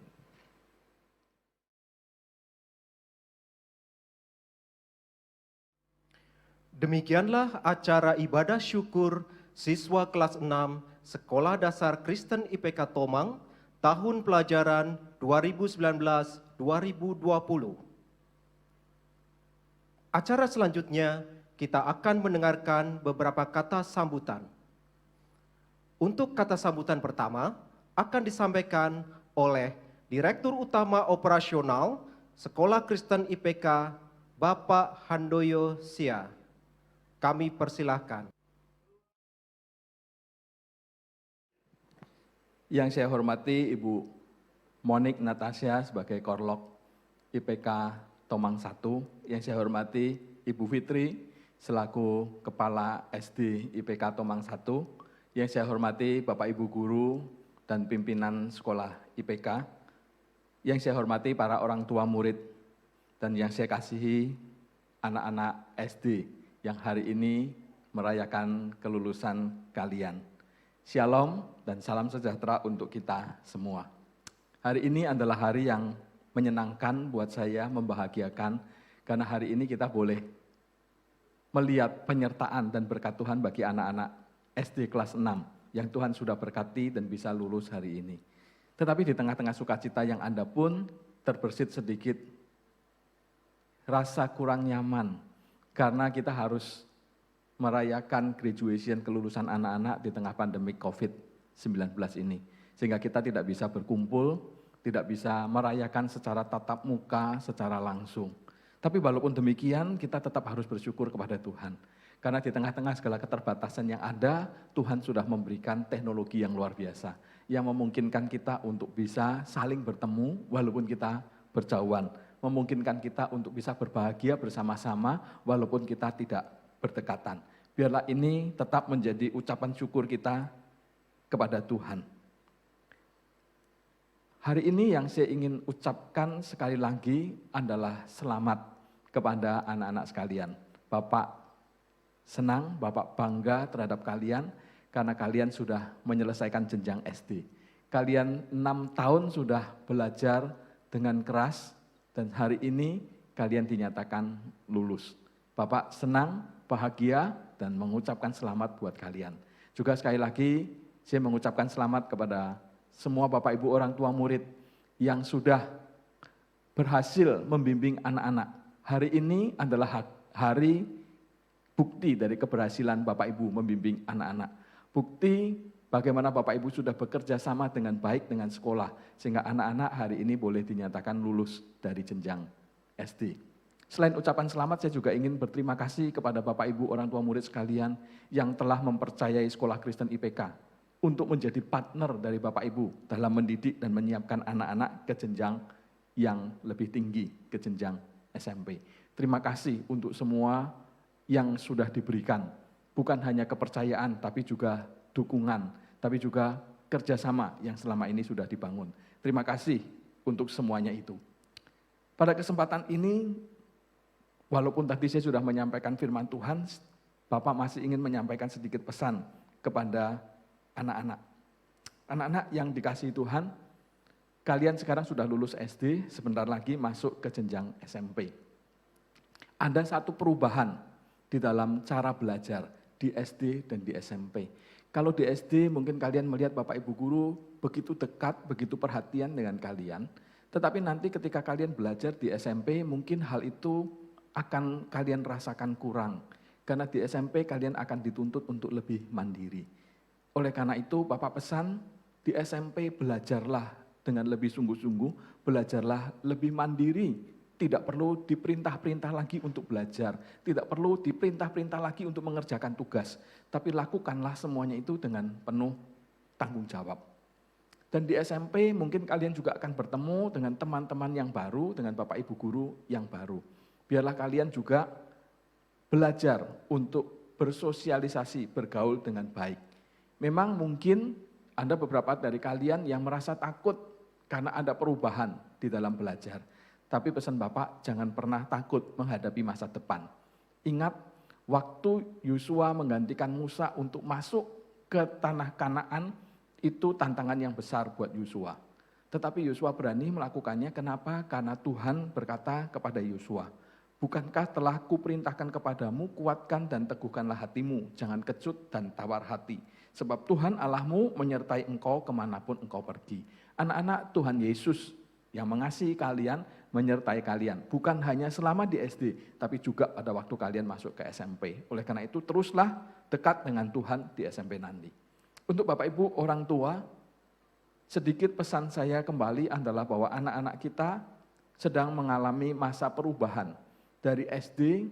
Speaker 4: Demikianlah acara ibadah syukur siswa kelas 6 Sekolah Dasar Kristen IPK Tomang tahun pelajaran 2019-2020. Acara selanjutnya kita akan mendengarkan beberapa kata sambutan. Untuk kata sambutan pertama akan disampaikan oleh Direktur Utama Operasional Sekolah Kristen IPK, Bapak Handoyo Sia. Kami persilahkan.
Speaker 3: Yang saya hormati Ibu Monik Natasha sebagai Korlok IPK Tomang 1, yang saya hormati Ibu Fitri selaku Kepala SD IPK Tomang 1, yang saya hormati Bapak Ibu Guru dan pimpinan sekolah IPK, yang saya hormati para orang tua murid, dan yang saya kasihi anak-anak SD yang hari ini merayakan kelulusan kalian. Shalom dan salam sejahtera untuk kita semua. Hari ini adalah hari yang menyenangkan buat saya, membahagiakan, karena hari ini kita boleh melihat penyertaan dan berkat Tuhan bagi anak-anak SD kelas 6 yang Tuhan sudah berkati dan bisa lulus hari ini. Tetapi di tengah-tengah sukacita yang Anda pun terbersit sedikit rasa kurang nyaman, karena kita harus merayakan graduation kelulusan anak-anak di tengah pandemi COVID-19 ini. Sehingga kita tidak bisa berkumpul, tidak bisa merayakan secara tatap muka, secara langsung. Tapi walaupun demikian, kita tetap harus bersyukur kepada Tuhan. Karena di tengah-tengah segala keterbatasan yang ada, Tuhan sudah memberikan teknologi yang luar biasa, yang memungkinkan kita untuk bisa saling bertemu walaupun kita berjauhan, memungkinkan kita untuk bisa berbahagia bersama-sama walaupun kita tidak berdekatan. Biarlah ini tetap menjadi ucapan syukur kita kepada Tuhan. Hari ini yang saya ingin ucapkan sekali lagi adalah selamat kepada anak-anak sekalian. Bapak senang, Bapak bangga terhadap kalian karena kalian sudah menyelesaikan jenjang SD. Kalian 6 tahun sudah belajar dengan keras dan hari ini kalian dinyatakan lulus. Bapak senang, bahagia, dan mengucapkan selamat buat kalian. Juga sekali lagi saya mengucapkan selamat kepada semua Bapak Ibu orang tua murid yang sudah berhasil membimbing anak-anak. Hari ini adalah hari bukti dari keberhasilan Bapak Ibu membimbing anak-anak. Bukti bagaimana Bapak Ibu sudah bekerja sama dengan baik dengan sekolah, sehingga anak-anak hari ini boleh dinyatakan lulus dari jenjang SD. Selain ucapan selamat, saya juga ingin berterima kasih kepada Bapak Ibu orang tua murid sekalian yang telah mempercayai Sekolah Kristen IPK untuk menjadi partner dari Bapak Ibu dalam mendidik dan menyiapkan anak-anak ke jenjang yang lebih tinggi, ke jenjang SMP. Terima kasih untuk semua yang sudah diberikan bukan hanya kepercayaan, tapi juga dukungan, tapi juga kerjasama yang selama ini sudah dibangun. Terima kasih untuk semuanya itu. Pada kesempatan ini, walaupun tadi saya sudah menyampaikan firman Tuhan, Bapak masih ingin menyampaikan sedikit pesan kepada anak-anak. Anak-anak yang dikasihi Tuhan, kalian sekarang sudah lulus SD, sebentar lagi masuk ke jenjang SMP. Ada satu perubahan di dalam cara belajar di SD dan di SMP. Kalau di SD mungkin kalian melihat Bapak Ibu guru begitu dekat, begitu perhatian dengan kalian. Tetapi nanti ketika kalian belajar di SMP mungkin hal itu akan kalian rasakan kurang. Karena di SMP kalian akan dituntut untuk lebih mandiri. Oleh karena itu Bapak pesan di SMP belajarlah dengan lebih sungguh-sungguh, belajarlah lebih mandiri. Tidak perlu diperintah-perintah lagi untuk belajar, tidak perlu diperintah-perintah lagi untuk mengerjakan tugas, tapi lakukanlah semuanya itu dengan penuh tanggung jawab. Dan di SMP mungkin kalian juga akan bertemu dengan teman-teman yang baru, dengan Bapak Ibu guru yang baru. Biarlah kalian juga belajar untuk bersosialisasi, bergaul dengan baik. Memang mungkin ada beberapa dari kalian yang merasa takut karena ada perubahan di dalam belajar. Tapi pesan Bapak, jangan pernah takut menghadapi masa depan. Ingat, waktu Yosua menggantikan Musa untuk masuk ke tanah Kanaan, itu tantangan yang besar buat Yosua. Tetapi Yosua berani melakukannya, kenapa? Karena Tuhan berkata kepada Yosua, bukankah telah kuperintahkan kepadamu, kuatkan dan teguhkanlah hatimu, jangan kecut dan tawar hati. Sebab Tuhan Allahmu menyertai engkau kemanapun engkau pergi. Anak-anak, Tuhan Yesus yang mengasihi kalian, menyertai kalian. Bukan hanya selama di SD, tapi juga pada waktu kalian masuk ke SMP. Oleh karena itu, teruslah dekat dengan Tuhan di SMP nanti. Untuk Bapak Ibu orang tua, sedikit pesan saya kembali adalah bahwa anak-anak kita sedang mengalami masa perubahan. Dari SD,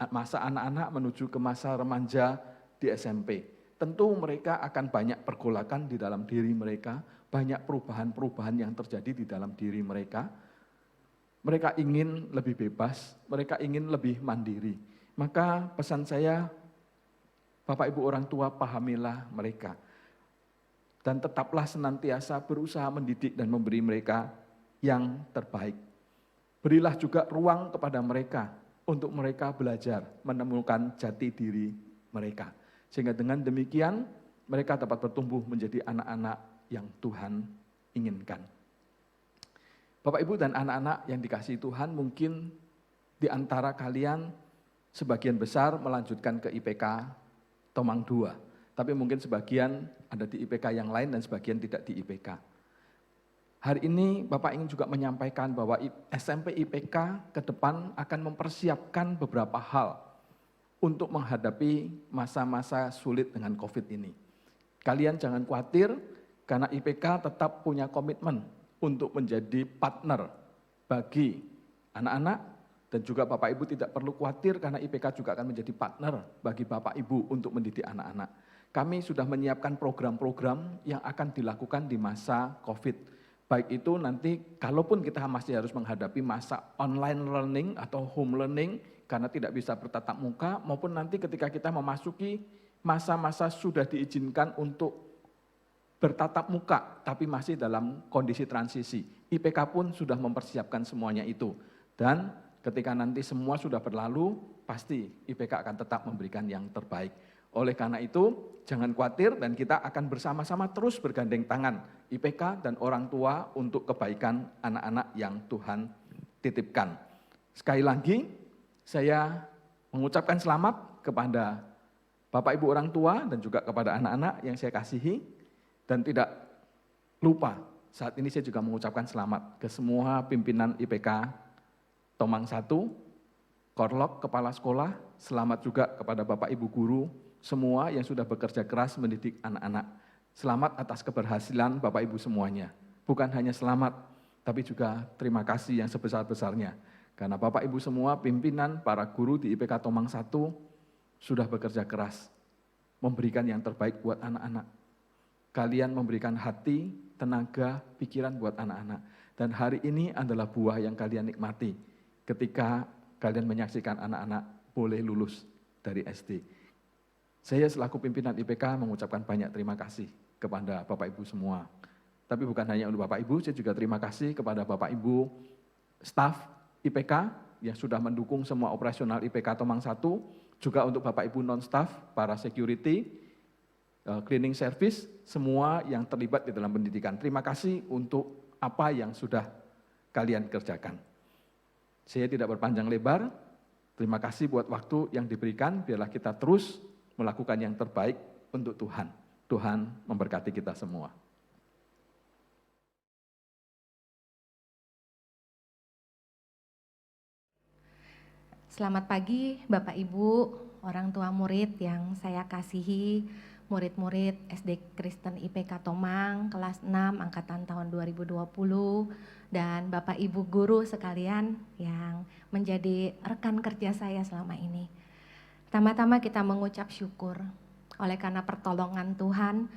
Speaker 3: masa anak-anak menuju ke masa remaja di SMP. Tentu mereka akan banyak pergolakan di dalam diri mereka, banyak perubahan-perubahan yang terjadi di dalam diri mereka. Mereka ingin lebih bebas, mereka ingin lebih mandiri. Maka pesan saya, Bapak Ibu orang tua, pahamilah mereka. Dan tetaplah senantiasa berusaha mendidik dan memberi mereka yang terbaik. Berilah juga ruang kepada mereka untuk mereka belajar menemukan jati diri mereka. Sehingga dengan demikian mereka dapat bertumbuh menjadi anak-anak yang Tuhan inginkan. Bapak Ibu dan anak-anak yang dikasihi Tuhan, mungkin di antara kalian sebagian besar melanjutkan ke IPK Tomang 2. Tapi mungkin sebagian ada di IPK yang lain dan sebagian tidak di IPK. Hari ini Bapak ingin juga menyampaikan bahwa SMP IPK ke depan akan mempersiapkan beberapa hal untuk menghadapi masa-masa sulit dengan COVID ini. Kalian jangan khawatir karena IPK tetap punya komitmen untuk menjadi partner bagi anak-anak dan juga Bapak Ibu tidak perlu khawatir karena IPK juga akan menjadi partner bagi Bapak Ibu untuk mendidik anak-anak. Kami sudah menyiapkan program-program yang akan dilakukan di masa COVID. Baik itu nanti kalaupun kita masih harus menghadapi masa online learning atau home learning karena tidak bisa bertatap muka maupun nanti ketika kita memasuki masa-masa sudah diizinkan untuk bertatap muka, tapi masih dalam kondisi transisi. IPK pun sudah mempersiapkan semuanya itu. Dan ketika nanti semua sudah berlalu, pasti IPK akan tetap memberikan yang terbaik. Oleh karena itu, jangan khawatir dan kita akan bersama-sama terus bergandeng tangan, IPK dan orang tua untuk kebaikan anak-anak yang Tuhan titipkan. Sekali lagi, saya mengucapkan selamat kepada Bapak Ibu orang tua dan juga kepada anak-anak yang saya kasihi. Dan tidak lupa, saat ini saya juga mengucapkan selamat ke semua pimpinan IPK Tomang 1, Korlok, Kepala Sekolah, selamat juga kepada Bapak Ibu Guru, semua yang sudah bekerja keras mendidik anak-anak. Selamat atas keberhasilan Bapak Ibu semuanya. Bukan hanya selamat, tapi juga terima kasih yang sebesar-besarnya. Karena Bapak Ibu semua pimpinan, para guru di IPK Tomang 1 sudah bekerja keras, memberikan yang terbaik buat anak-anak. Kalian memberikan hati, tenaga, pikiran buat anak-anak. Dan hari ini adalah buah yang kalian nikmati ketika kalian menyaksikan anak-anak boleh lulus dari SD. Saya selaku pimpinan IPK mengucapkan banyak terima kasih kepada Bapak Ibu semua. Tapi bukan hanya untuk Bapak Ibu, saya juga terima kasih kepada Bapak Ibu staf IPK yang sudah mendukung semua operasional IPK Tomang 1, juga untuk Bapak Ibu non-staff, para security, cleaning service, semua yang terlibat di dalam pendidikan. Terima kasih untuk apa yang sudah kalian kerjakan. Saya tidak berpanjang lebar, terima kasih buat waktu yang diberikan, biarlah kita terus melakukan yang terbaik untuk Tuhan. Tuhan memberkati kita semua.
Speaker 2: Selamat pagi Bapak Ibu, orang tua murid yang saya kasihi, murid-murid SD Kristen IPK Tomang kelas 6 angkatan tahun 2020 dan Bapak Ibu guru sekalian yang menjadi rekan kerja saya selama ini. Pertama-tama kita mengucap syukur oleh karena pertolongan Tuhan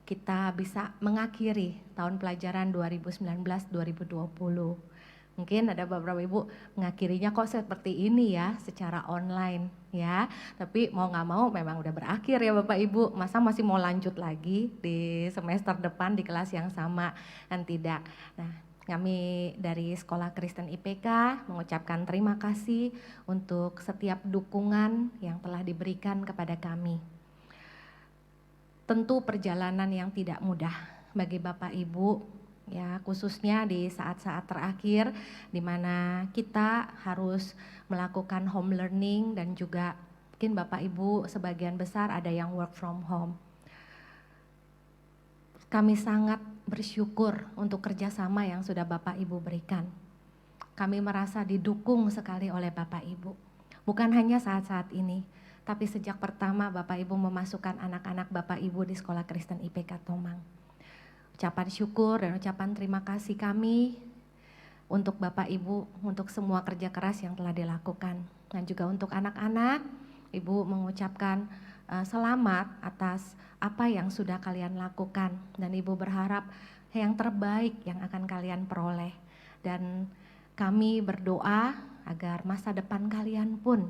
Speaker 2: kita bisa mengakhiri tahun pelajaran 2019-2020. Mungkin ada beberapa ibu mengakhirinya kok seperti ini ya, secara online ya. Tapi mau nggak mau memang udah berakhir ya Bapak Ibu. Masa masih mau lanjut lagi di semester depan di kelas yang sama? Kan tidak. Nah, kami dari Sekolah Kristen IPK mengucapkan terima kasih untuk setiap dukungan yang telah diberikan kepada kami. Tentu perjalanan yang tidak mudah bagi Bapak Ibu, ya khususnya di saat-saat terakhir di mana kita harus melakukan home learning dan juga mungkin Bapak Ibu sebagian besar ada yang work from home. Kami sangat bersyukur untuk kerjasama yang sudah Bapak Ibu berikan. Kami merasa didukung sekali oleh Bapak Ibu. Bukan hanya saat-saat ini, tapi sejak pertama Bapak Ibu memasukkan anak-anak Bapak Ibu di Sekolah Kristen IPK Tomang. Ucapan syukur dan ucapan terima kasih kami untuk Bapak Ibu, untuk semua kerja keras yang telah dilakukan. Dan juga untuk anak-anak, Ibu mengucapkan selamat atas apa yang sudah kalian lakukan. Dan Ibu berharap yang terbaik yang akan kalian peroleh. Dan kami berdoa agar masa depan kalian pun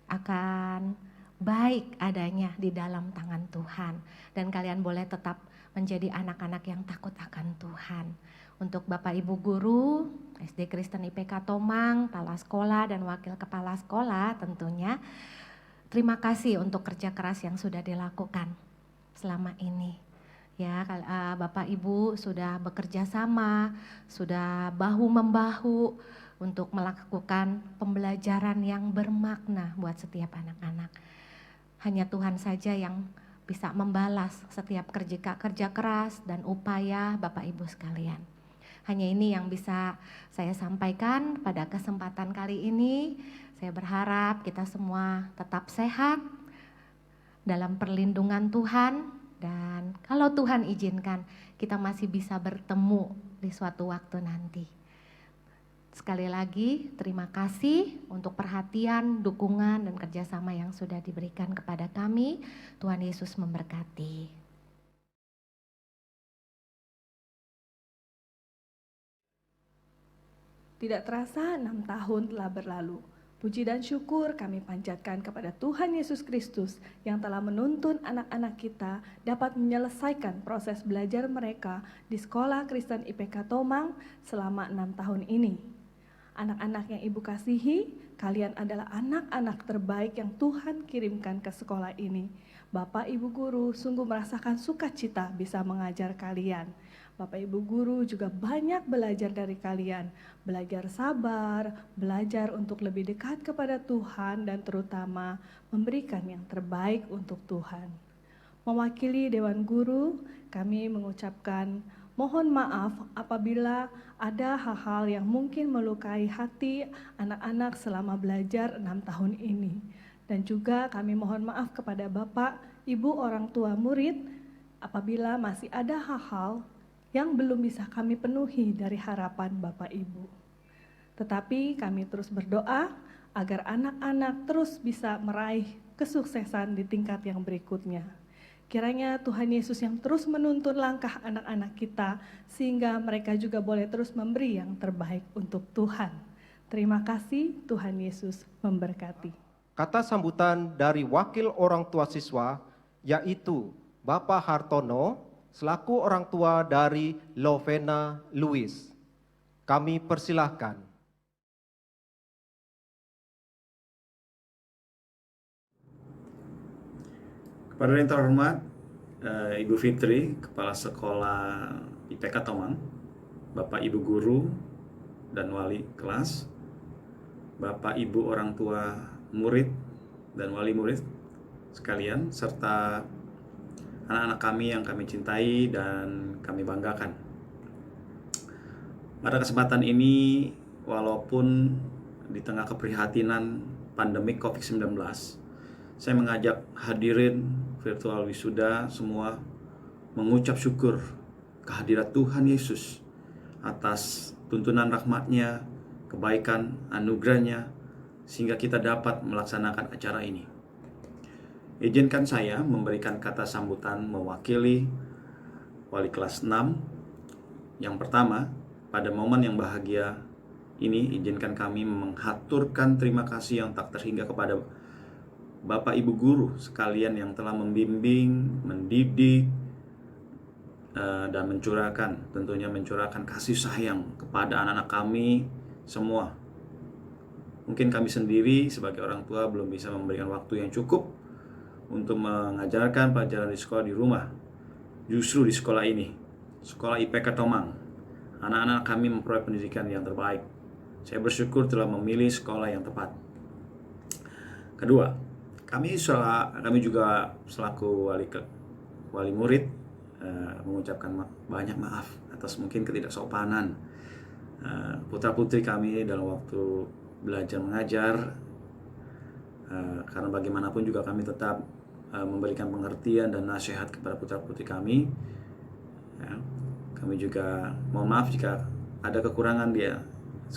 Speaker 2: akan baik adanya di dalam tangan Tuhan. Dan kalian boleh tetap menjadi anak-anak yang takut akan Tuhan. Untuk Bapak Ibu Guru, SD Kristen IPK Tomang, Kepala Sekolah dan Wakil Kepala Sekolah tentunya, terima kasih untuk kerja keras yang sudah dilakukan selama ini. Ya, Bapak Ibu sudah bekerja sama, sudah bahu-membahu untuk melakukan pembelajaran yang bermakna buat setiap anak-anak. Hanya Tuhan saja yang bisa membalas setiap kerja keras dan upaya Bapak Ibu sekalian. Hanya ini yang bisa saya sampaikan pada kesempatan kali ini. Saya berharap kita semua tetap sehat dalam perlindungan Tuhan, dan kalau Tuhan izinkan kita masih bisa bertemu di suatu waktu nanti. Sekali lagi terima kasih untuk perhatian, dukungan, dan kerjasama yang sudah diberikan kepada kami. Tuhan Yesus memberkati.
Speaker 5: Tidak terasa 6 tahun telah berlalu. Puji dan syukur kami panjatkan kepada Tuhan Yesus Kristus yang telah menuntun anak-anak kita dapat menyelesaikan proses belajar mereka di Sekolah Kristen IPK Tomang selama 6 tahun ini. Anak-anak yang Ibu kasihi, kalian adalah anak-anak terbaik yang Tuhan kirimkan ke sekolah ini. Bapak Ibu Guru sungguh merasakan sukacita bisa mengajar kalian. Bapak Ibu Guru juga banyak belajar dari kalian. Belajar sabar, belajar untuk lebih dekat kepada Tuhan, dan terutama memberikan yang terbaik untuk Tuhan. Mewakili Dewan Guru, kami mengucapkan mohon maaf apabila ada hal-hal yang mungkin melukai hati anak-anak selama belajar 6 tahun ini. Dan juga kami mohon maaf kepada Bapak, Ibu orang tua murid apabila masih ada hal-hal yang belum bisa kami penuhi dari harapan Bapak Ibu. Tetapi kami terus berdoa agar anak-anak terus bisa meraih kesuksesan di tingkat yang berikutnya. Kiranya Tuhan Yesus yang terus menuntun langkah anak-anak kita sehingga mereka juga boleh terus memberi yang terbaik untuk Tuhan. Terima kasih, Tuhan Yesus memberkati.
Speaker 4: Kata sambutan dari wakil orang tua siswa, yaitu Bapak Hartono, selaku orang tua dari Lovena Louis. Kami persilahkan.
Speaker 6: Kepada yang terhormat, Ibu Fitri, Kepala Sekolah IPK Tomang, Bapak Ibu Guru dan Wali Kelas, Bapak Ibu orang tua murid dan wali murid sekalian, serta anak-anak kami yang kami cintai dan kami banggakan. Pada kesempatan ini, walaupun di tengah keprihatinan pandemi COVID-19, saya mengajak hadirin virtual wisuda semua mengucap syukur kehadirat Tuhan Yesus atas tuntunan rahmat-Nya, kebaikan, anugerah-Nya, sehingga kita dapat melaksanakan acara ini. Izinkan saya memberikan kata sambutan mewakili wali kelas 6. Yang pertama, pada momen yang bahagia ini, izinkan kami menghaturkan terima kasih yang tak terhingga kepada Bapak Ibu Guru sekalian yang telah membimbing, mendidik, dan tentunya mencurahkan kasih sayang kepada anak-anak kami semua. Mungkin kami sendiri sebagai orang tua belum bisa memberikan waktu yang cukup untuk mengajarkan pelajaran di sekolah di rumah. Justru di sekolah ini, sekolah IPK Tomang, anak-anak kami memperoleh pendidikan yang terbaik. Saya bersyukur telah memilih sekolah yang tepat. Kedua, kami juga selaku wali murid mengucapkan banyak maaf atas mungkin ketidaksopanan putra-putri kami dalam waktu belajar mengajar, karena bagaimanapun juga kami tetap memberikan pengertian dan nasihat kepada putra-putri kami. Kami juga mohon maaf jika ada kekurangan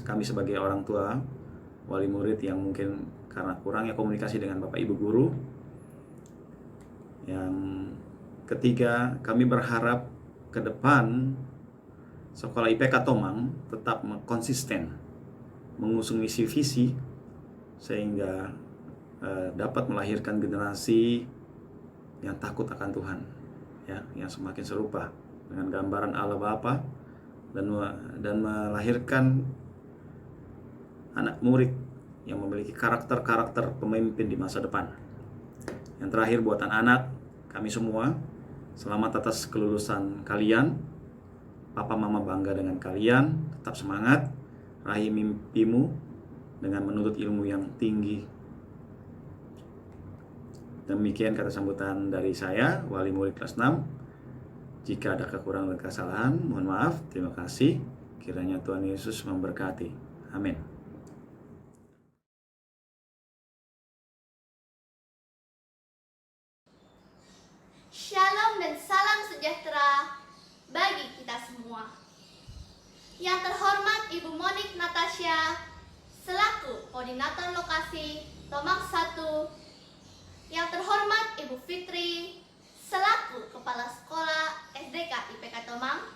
Speaker 6: kami sebagai orang tua wali murid yang mungkin karena kurangnya komunikasi dengan Bapak Ibu Guru. Yang ketiga, kami berharap ke depan sekolah IPK Tomang tetap konsisten mengusung misi visi sehingga dapat melahirkan generasi yang takut akan Tuhan, yang semakin serupa dengan gambaran Allah Bapa dan melahirkan anak murid yang memiliki karakter-karakter pemimpin di masa depan. Yang terakhir, buat anak-anak kami semua, selamat atas kelulusan kalian. Papa Mama bangga dengan kalian. Tetap semangat, raih mimpimu dengan menuntut ilmu yang tinggi. Demikian kata sambutan dari saya, wali murid kelas 6. Jika ada kekurangan dan kesalahan, mohon maaf. Terima kasih. Kiranya Tuhan Yesus memberkati. Amin.
Speaker 7: Shalom dan salam sejahtera bagi kita semua. Yang terhormat Ibu Monik Natasha selaku Koordinator Lokasi Tomang 1, yang terhormat Ibu Fitri selaku Kepala Sekolah SDK IPK Tomang,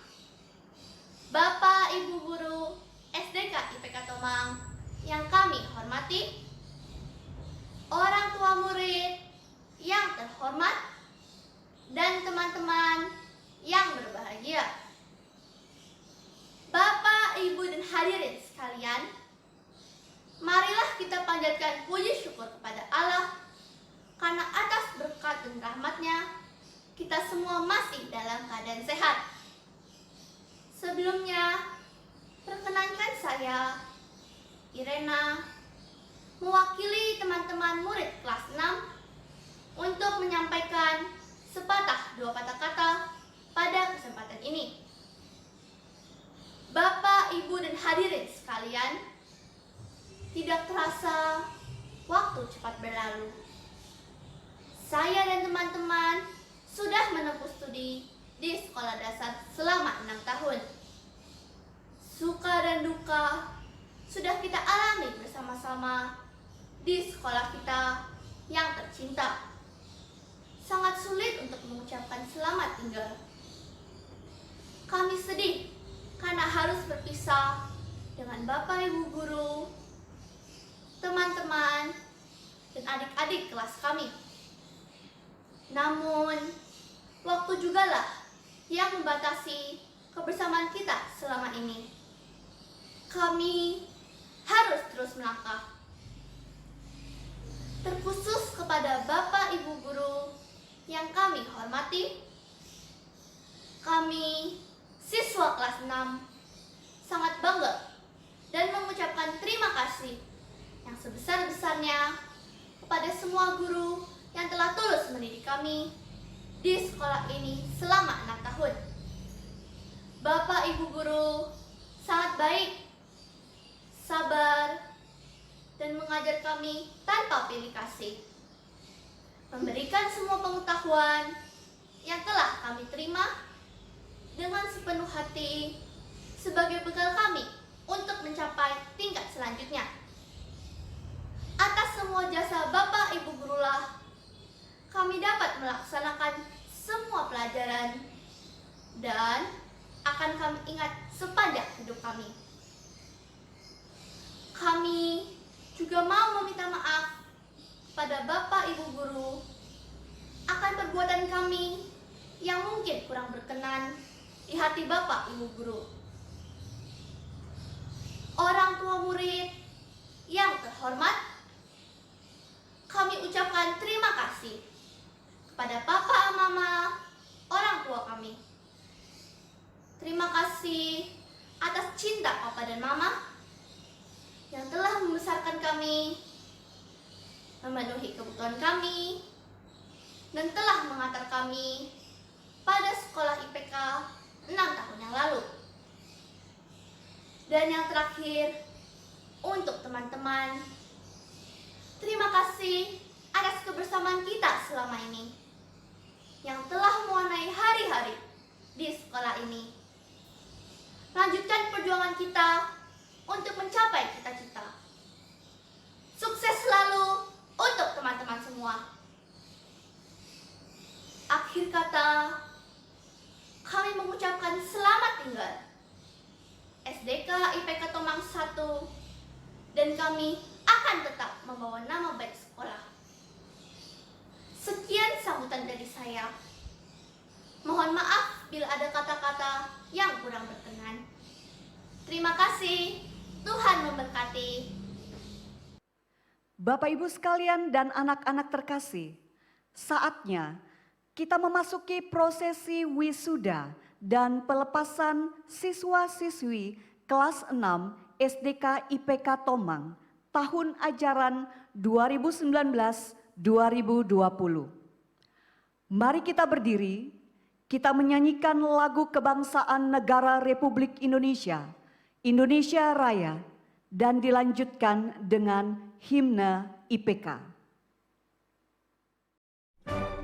Speaker 7: Bapak Ibu Guru SDK IPK Tomang yang kami hormati, orang tua murid yang terhormat, dan teman-teman yang berbahagia. Bapak, Ibu, dan hadirin sekalian, marilah kita panjatkan puji syukur kepada Allah karena atas berkat dan rahmat-Nya kita semua masih dalam keadaan sehat. Sebelumnya, perkenankan saya, Irena, mewakili teman-teman murid kelas 6 untuk menyampaikan sepatah dua patah kata pada kesempatan ini. Bapak, Ibu, dan hadirin sekalian, tidak terasa waktu cepat berlalu. Saya dan teman-teman sudah menempuh studi di sekolah dasar selama 6 tahun. Suka dan duka sudah kita alami bersama-sama di sekolah kita yang tercinta. Sangat sulit untuk mengucapkan selamat tinggal. Kami sedih karena harus berpisah dengan Bapak Ibu Guru, teman-teman, dan adik-adik kelas kami. Namun, waktu jugalah yang membatasi kebersamaan kita selama ini. Kami harus terus melangkah. Terkhusus kepada Bapak Ibu Guru yang kami hormati, kami siswa kelas 6 sangat bangga dan mengucapkan terima kasih yang sebesar-besarnya kepada semua guru yang telah tulus mendidik kami di sekolah ini selama 6 tahun. Bapak Ibu Guru sangat baik, sabar, dan mengajar kami tanpa pilih kasih. Memberikan semua pengetahuan yang telah kami terima dengan sepenuh hati sebagai bekal kami untuk mencapai tingkat selanjutnya. Atas semua jasa Bapak Ibu Gurulah, kami dapat melaksanakan semua pelajaran dan akan kami ingat sepanjang hidup kami. Kami juga mau meminta maaf kepada Bapak Ibu Guru akan perbuatan kami yang mungkin kurang berkenan di hati Bapak Ibu Guru. Orang tua murid yang terhormat, kami ucapkan terima kasih kepada Papa Mama, orang tua kami. Terima kasih atas cinta Papa dan Mama yang telah membesarkan kami, memenuhi kebutuhan kami, dan telah mengantar kami pada sekolah IPK 6 tahun yang lalu. Dan yang terakhir, untuk teman-teman, terima kasih atas kebersamaan kita selama ini yang telah mewarnai hari-hari di sekolah ini. Lanjutkan perjuangan kita untuk mencapai cita-cita. Sukses selalu untuk teman-teman semua. Akhir kata, kami mengucapkan selamat tinggal SDK IPK Tomang 1, dan kami akan tetap membawa nama baik sekolah. Sekian sambutan dari saya. Mohon maaf bila ada kata-kata yang kurang berkenan. Terima kasih. Tuhan memberkati.
Speaker 1: Bapak Ibu sekalian dan anak-anak terkasih, saatnya kita memasuki prosesi wisuda dan pelepasan siswa-siswi kelas 6 SDK IPK Tomang tahun ajaran 2019-2020. Mari kita berdiri, kita menyanyikan lagu kebangsaan negara Republik Indonesia, Indonesia Raya, dan dilanjutkan dengan himne IPK.
Speaker 8: Indonesia,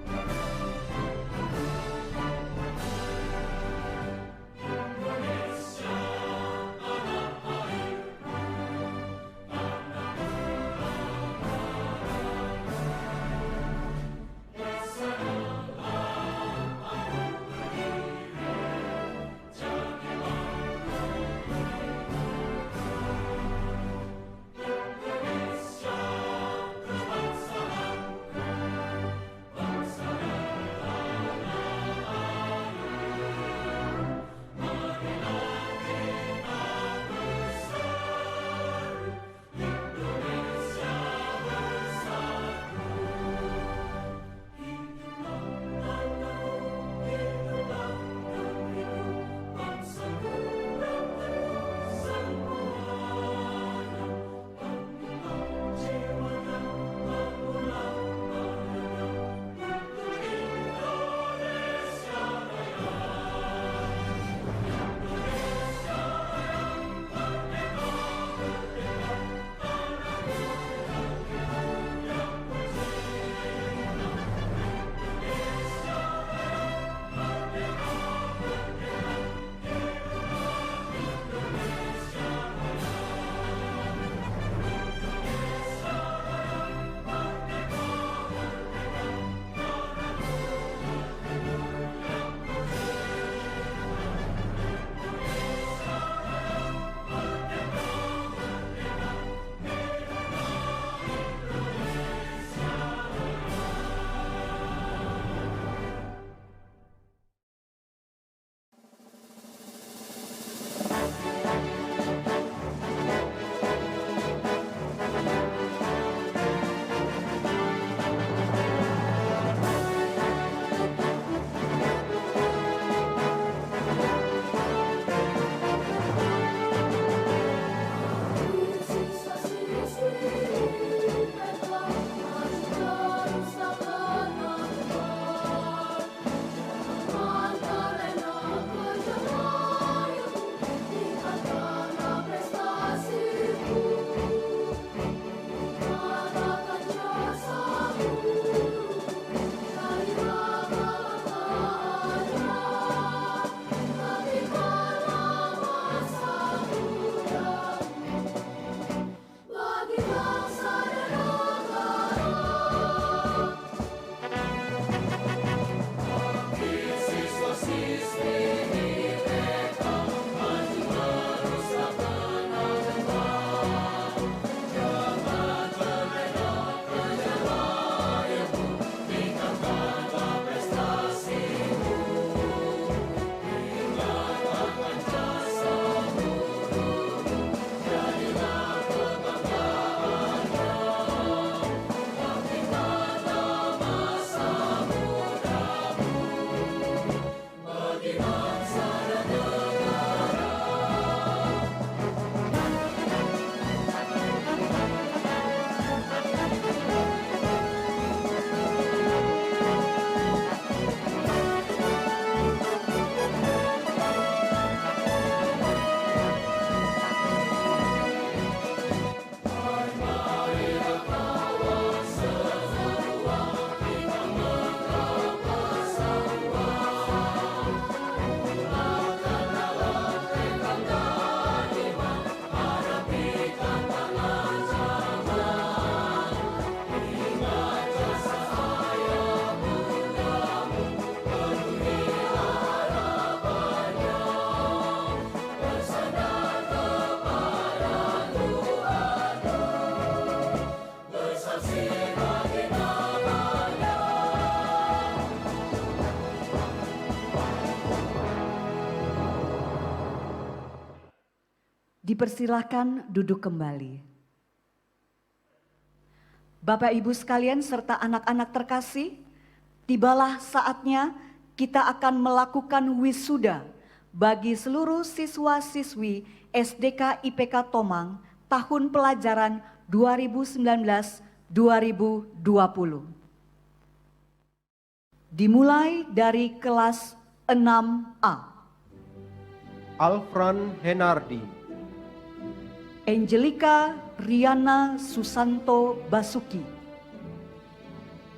Speaker 1: Dipersilahkan duduk kembali. Bapak Ibu sekalian serta anak-anak terkasih, tibalah saatnya kita akan melakukan wisuda bagi seluruh siswa-siswi SDK IPK Tomang tahun pelajaran 2019-2020. Dimulai dari kelas 6A.
Speaker 4: Alfran Henardi,
Speaker 1: Angelica Riana Susanto Basuki,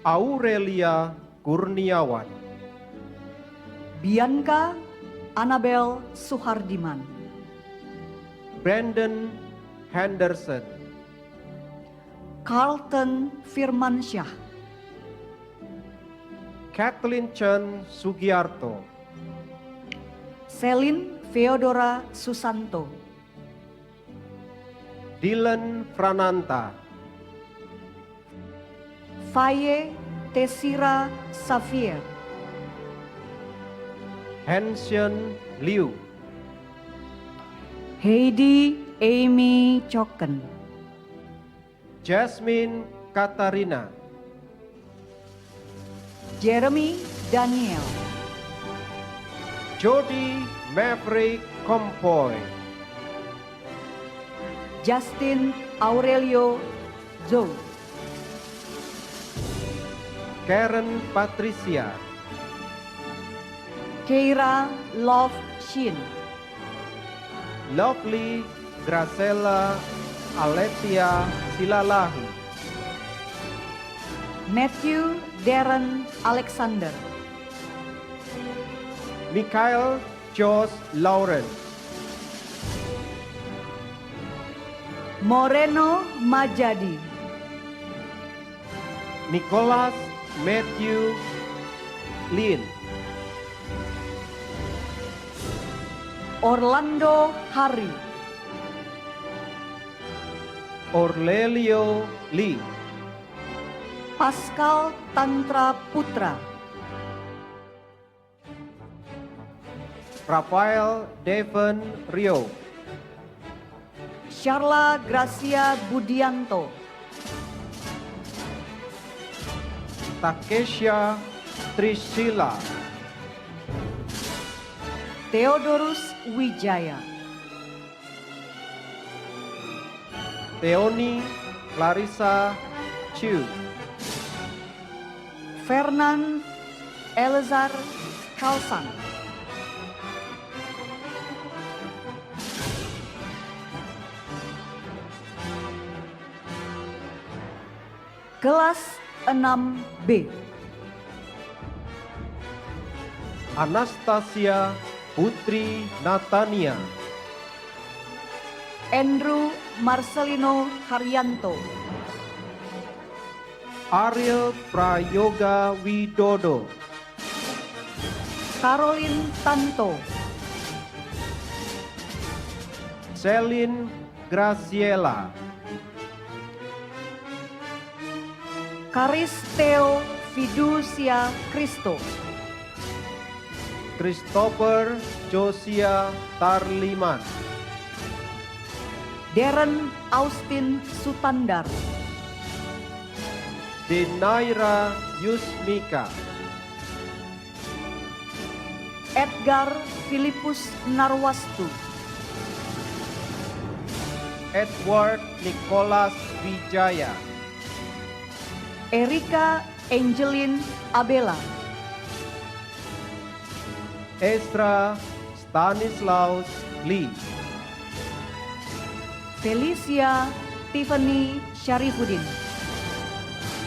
Speaker 4: Aurelia Kurniawan,
Speaker 1: Bianca Annabel Suhardiman,
Speaker 4: Brandon Henderson,
Speaker 1: Carlton Firmansyah,
Speaker 4: Kathleen Chen Sugiarto,
Speaker 1: Selin Feodora Susanto,
Speaker 4: Dylan Prananta,
Speaker 1: Faye Tesira Xavier,
Speaker 4: Hensian Liu,
Speaker 1: Heidi Amy Choken,
Speaker 4: Jasmine Katarina,
Speaker 1: Jeremy Daniel,
Speaker 4: Jody Maverick Kompoy,
Speaker 1: Justin Aurelio Zhou,
Speaker 4: Karen Patricia,
Speaker 1: Keira Love Shin,
Speaker 4: Lovely Gracela Aletia Silalahi,
Speaker 1: Matthew Darren Alexander,
Speaker 4: Mikhail Josh Lawrence,
Speaker 1: Moreno Majadi,
Speaker 4: Nicholas Matthew Lin,
Speaker 1: Orlando Hari,
Speaker 4: Orlelio Lee,
Speaker 1: Pascal Tantra Putra,
Speaker 4: Rafael Devon Rio,
Speaker 1: Sharla Gracia Budianto,
Speaker 4: Takesha Trisila,
Speaker 1: Theodorus Wijaya,
Speaker 4: Theoni Clarissa Chu,
Speaker 1: Fernan Elazar Kalsan, kelas 6B,
Speaker 4: Anastasia Putri Natania,
Speaker 1: Andrew Marcelino Haryanto,
Speaker 4: Ariel Prayoga Widodo,
Speaker 1: Caroline Tanto,
Speaker 4: Celine Graciela,
Speaker 1: Karisteo Fiducia Kristo,
Speaker 4: Christopher Josia Tarliman,
Speaker 1: Darren Austin Sutandar,
Speaker 4: Denaira Yusmika,
Speaker 1: Edgar Filipus Narwastu,
Speaker 4: Edward Nicholas Wijaya,
Speaker 1: Erika Angeline Abela,
Speaker 4: Ezra Stanislaus Lee,
Speaker 1: Felicia Tiffany Syarifuddin,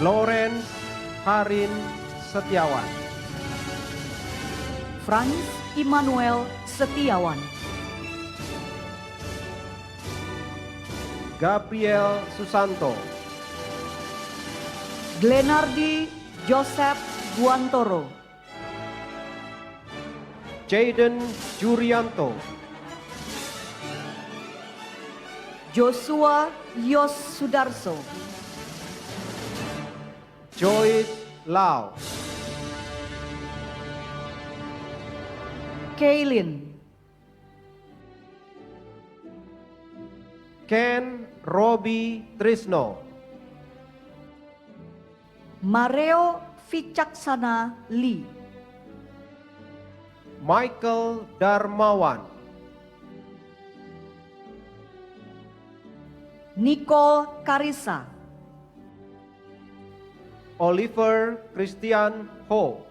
Speaker 4: Lawrence Harin Setiawan,
Speaker 1: Franz Immanuel Setiawan,
Speaker 4: Gabriel Susanto,
Speaker 1: Glenardi Joseph Guantoro,
Speaker 4: Jaden Jurianto,
Speaker 1: Joshua Yos Sudarso,
Speaker 4: Joyce Lau,
Speaker 1: Kaylin,
Speaker 4: Ken Robi Trisno,
Speaker 1: Mareo Vicaksana Lee,
Speaker 4: Michael Darmawan,
Speaker 1: Nicole Karisa,
Speaker 4: Oliver Christian Ho,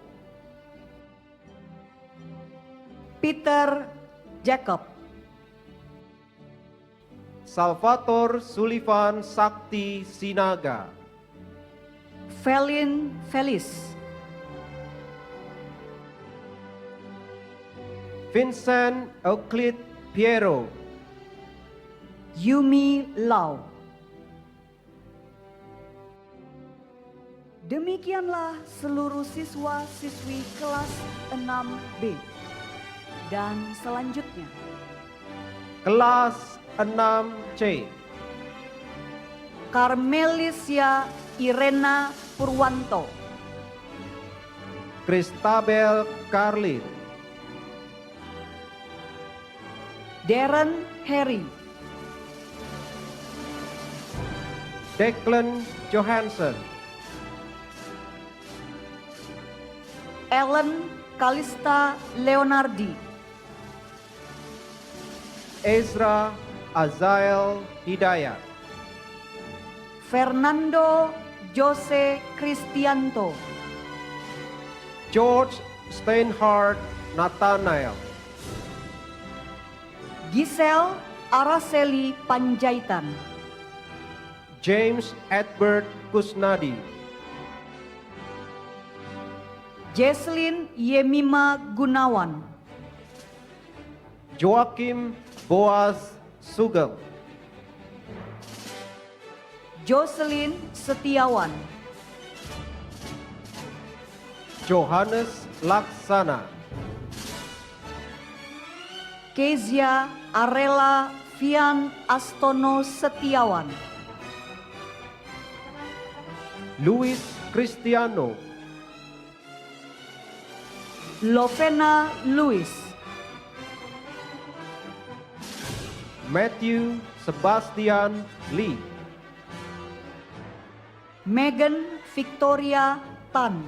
Speaker 1: Peter Jacob,
Speaker 4: Salvatore Sullivan Sakti Sinaga,
Speaker 1: Felin Felis,
Speaker 4: Vincent Euclid Piero,
Speaker 1: Yumi Lau. Demikianlah seluruh siswa-siswi kelas 6B. Dan selanjutnya,
Speaker 4: kelas 6C,
Speaker 1: Karmelisia Irena Purwanto,
Speaker 4: Christabel Carlin,
Speaker 1: Darren Harry,
Speaker 4: Declan Johansson,
Speaker 1: Ellen Kalista Leonardi,
Speaker 4: Ezra Azael Hidayat,
Speaker 1: Fernando Jose Cristianto,
Speaker 4: George Steinhardt Nathanael,
Speaker 1: Giselle Araceli Panjaitan,
Speaker 4: James Edward Kusnadi,
Speaker 1: Jesslyn Yemima Gunawan,
Speaker 4: Joachim Boaz Sugeng,
Speaker 1: Jocelyn Setiawan,
Speaker 4: Johannes Laksana,
Speaker 1: Kezia Arela Fian Astono Setiawan,
Speaker 4: Luis Cristiano,
Speaker 1: Lovena Luis,
Speaker 4: Matthew Sebastian Lee,
Speaker 1: Megan Victoria Tan,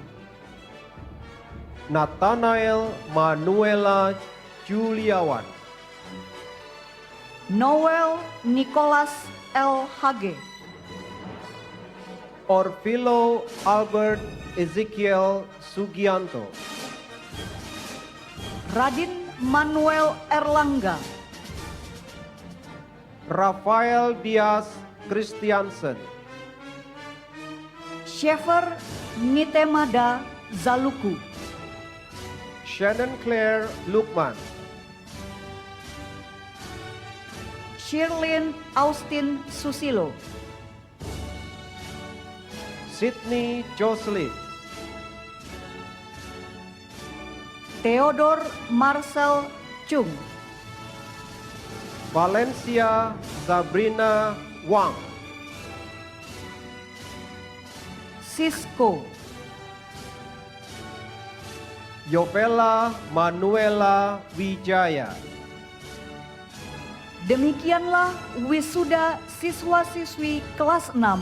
Speaker 4: Nathanael Manuela Juliawan,
Speaker 1: Noel Nicholas L. Hage,
Speaker 4: Orvilo Albert Ezekiel Sugianto,
Speaker 1: Radin Manuel Erlangga,
Speaker 4: Rafael Diaz Christiansen,
Speaker 1: Shefer Nitemada Zaluku,
Speaker 4: Shannon Claire Lukman,
Speaker 1: Shirlyn Austin Susilo,
Speaker 4: Sydney Jocelyn,
Speaker 1: Theodore Marcel Chung,
Speaker 4: Valencia Sabrina Wang,
Speaker 1: Sisko,
Speaker 4: Yovela Manuela Wijaya.
Speaker 1: Demikianlah wisuda siswa-siswi kelas 6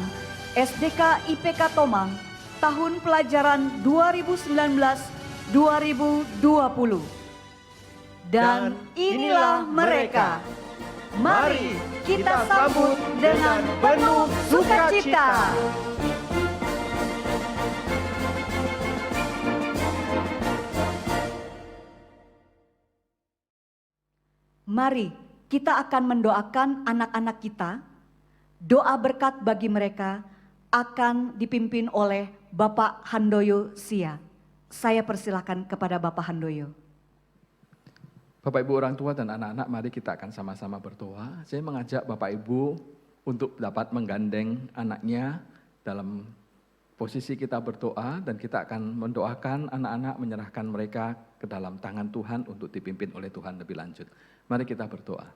Speaker 1: SDK IPK Tomang tahun pelajaran 2019-2020. Dan inilah mereka. Mari kita sambut dengan penuh sukacita. Mari kita akan mendoakan anak-anak kita. Doa berkat bagi mereka akan dipimpin oleh Bapak Handoyo Sia. Saya persilakan kepada Bapak Handoyo.
Speaker 3: Bapak Ibu orang tua dan anak-anak, mari kita akan sama-sama berdoa. Saya mengajak Bapak Ibu untuk dapat menggandeng anaknya dalam posisi kita berdoa, dan kita akan mendoakan anak-anak, menyerahkan mereka ke dalam tangan Tuhan untuk dipimpin oleh Tuhan lebih lanjut. Mari kita berdoa.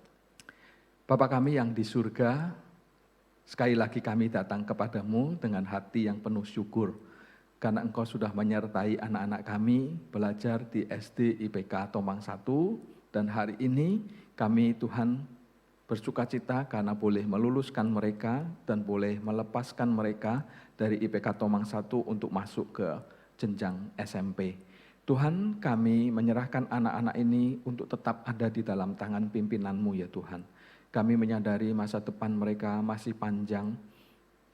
Speaker 3: Bapa kami yang di surga, sekali lagi kami datang kepadamu dengan hati yang penuh syukur, karena Engkau sudah menyertai anak-anak kami belajar di SD IPK Tomang 1, dan hari ini kami Tuhan Bersukacita karena boleh meluluskan mereka dan boleh melepaskan mereka dari IPK Tomang 1 untuk masuk ke jenjang SMP. Tuhan, kami menyerahkan anak-anak ini untuk tetap ada di dalam tangan pimpinan-Mu ya Tuhan. Kami menyadari masa depan mereka masih panjang.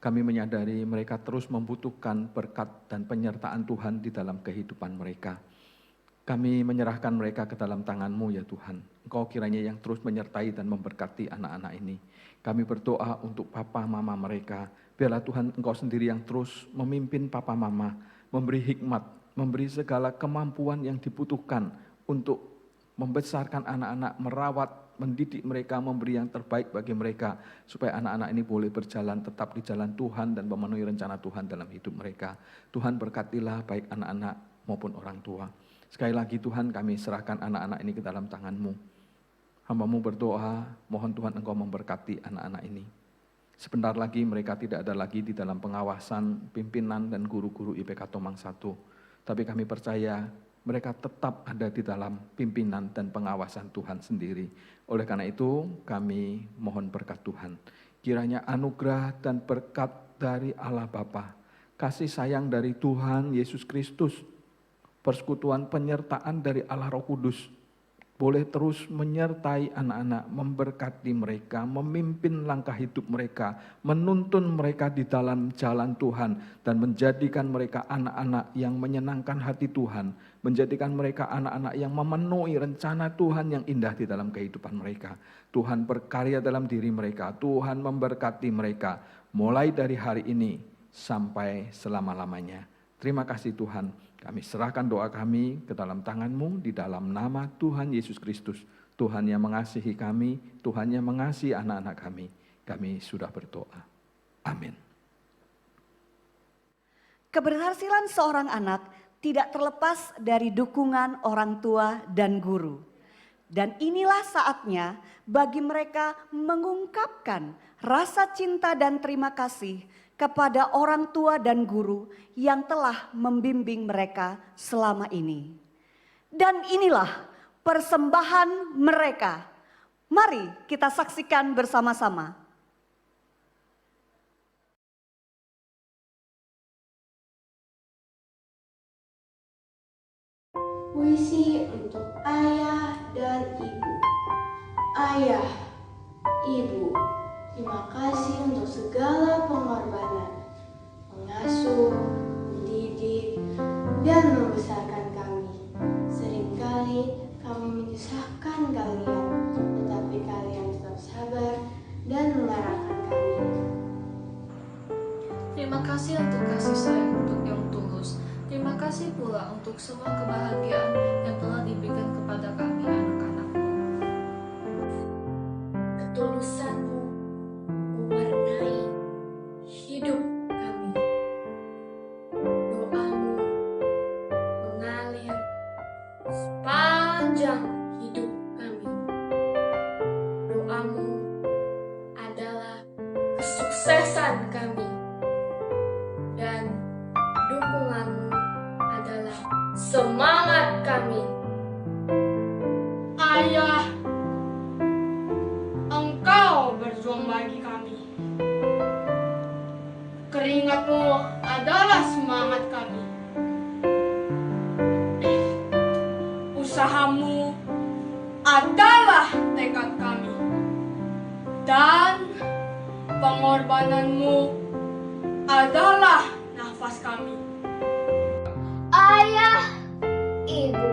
Speaker 3: Kami menyadari mereka terus membutuhkan berkat dan penyertaan Tuhan di dalam kehidupan mereka. Kami menyerahkan mereka ke dalam tangan-Mu ya Tuhan. Engkau kiranya yang terus menyertai dan memberkati anak-anak ini. Kami berdoa untuk papa mama mereka. Biarlah Tuhan Engkau sendiri yang terus memimpin papa mama, memberi hikmat, memberi segala kemampuan yang dibutuhkan untuk membesarkan anak-anak, merawat, mendidik mereka, memberi yang terbaik bagi mereka, supaya anak-anak ini boleh berjalan tetap di jalan Tuhan dan memenuhi rencana Tuhan dalam hidup mereka. Tuhan berkatilah baik anak-anak maupun orang tua. Sekali lagi Tuhan, kami serahkan anak-anak ini ke dalam tangan-Mu. Hamba-Mu berdoa, mohon Tuhan Engkau memberkati anak-anak ini. Sebentar lagi mereka tidak ada lagi di dalam pengawasan pimpinan dan guru-guru IPK Tomang 1. Tapi kami percaya mereka tetap ada di dalam pimpinan dan pengawasan Tuhan sendiri. Oleh karena itu kami mohon berkat Tuhan. Kiranya anugerah dan berkat dari Allah Bapa, kasih sayang dari Tuhan Yesus Kristus, persekutuan penyertaan dari Allah Roh Kudus, boleh terus menyertai anak-anak, memberkati mereka, memimpin langkah hidup mereka, menuntun mereka di dalam jalan Tuhan, dan menjadikan mereka anak-anak yang menyenangkan hati Tuhan, menjadikan mereka anak-anak yang memenuhi rencana Tuhan yang indah di dalam kehidupan mereka. Tuhan berkarya dalam diri mereka, Tuhan memberkati mereka, mulai dari hari ini sampai selama-lamanya. Terima kasih Tuhan. Kami serahkan doa kami ke dalam tangan-Mu di dalam nama Tuhan Yesus Kristus. Tuhan yang mengasihi kami, Tuhan yang mengasihi anak-anak kami. Kami sudah berdoa. Amin.
Speaker 1: Keberhasilan seorang anak tidak terlepas dari dukungan orang tua dan guru. Dan inilah saatnya bagi mereka mengungkapkan rasa cinta dan terima kasih kepada orang tua dan guru yang telah membimbing mereka selama ini. Dan inilah persembahan mereka. Mari kita saksikan bersama-sama.
Speaker 8: Puisi untuk ayah dan ibu. Ayah, ibu, terima kasih untuk segala pengorbanan, mengasuh, mendidik, dan membesarkan kami. Seringkali kami menyusahkan kalian, tetapi kalian tetap sabar dan mengarahkan kami.
Speaker 9: Terima kasih untuk kasih sayang untuk yang tulus. Terima kasih pula untuk semua kebahagiaan yang telah diberikan kepada kami anak-anak-Mu.
Speaker 8: Ketulusan-Mu mewarnai hidup kami. Doa-Mu mengalir sepanjang hidup kami. Doa-Mu adalah kesuksesan kami. Dan dukungan-Mu adalah semangat kami. Ayah, Engkau berjuang bagi kami. Keringat-Mu adalah semangat kami. Usaha-Mu adalah tekad kami. Dan pengorbanan-Mu adalah nafas kami.
Speaker 7: Ayah, ibu,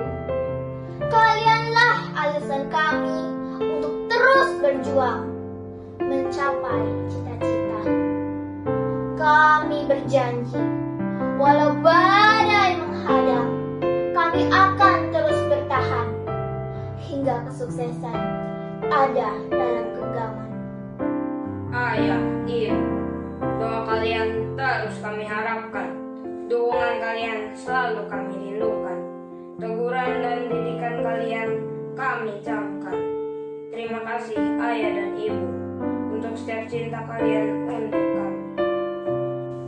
Speaker 7: kalianlah alasan kami untuk terus berjuang mencapai cita-cita. Kami berjanji, walau badai menghadang, kami akan terus bertahan hingga kesuksesan ada dalam genggaman.
Speaker 10: Ayah, ibu, doa kalian terus kami harapkan. Dukungan kalian selalu kami rindukan. Teguran dan didikan kalian kami camkan. Terima kasih ayah dan ibu untuk setiap cinta kalian untuk kami.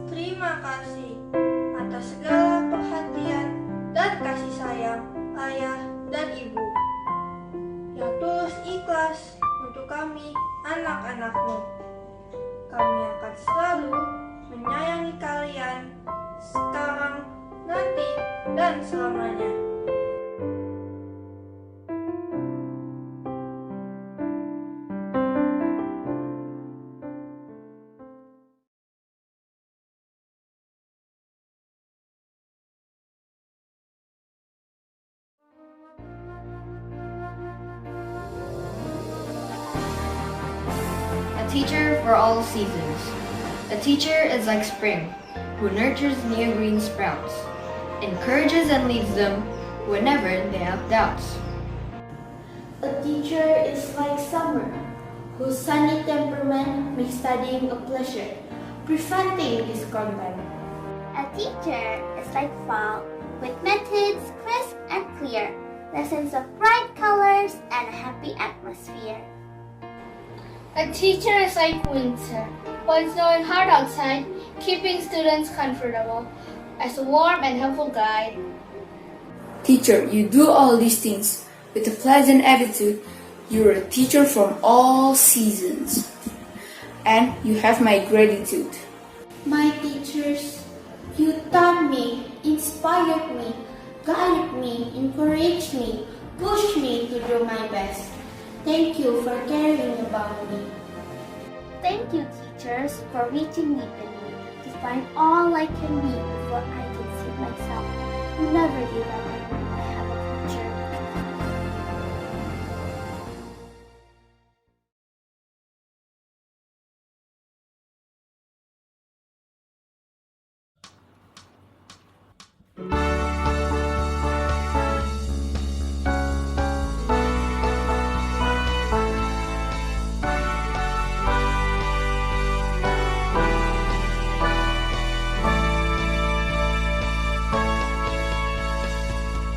Speaker 8: Terima kasih atas segala perhatian dan kasih sayang ayah dan ibu yang tulus ikhlas untuk kami anak-anakmu. Kami akan selalu menyayangi kalian sekarang, nanti, dan selamanya.
Speaker 11: A teacher for all seasons. A teacher is like spring, who nurtures new green sprouts, encourages and leads them whenever they have doubts.
Speaker 7: A teacher is like summer, whose sunny temperament makes studying a pleasure, preventing discontent.
Speaker 12: A teacher is like fall, with methods crisp and clear, lessons of bright colors and a happy atmosphere.
Speaker 7: A teacher is like winter, when it's snowing hard outside, keeping students comfortable, as a warm and helpful guide.
Speaker 13: Teacher, you do all these things with a pleasant attitude. You're a teacher from all seasons, and you have my gratitude.
Speaker 7: My teachers, you taught me, inspired me, guided me, encouraged me, pushed me to do my best. Thank you for caring about me.
Speaker 12: Thank you, teachers, for reaching deep in me to find all I can be before I can see myself. You never give up on me. I have a future.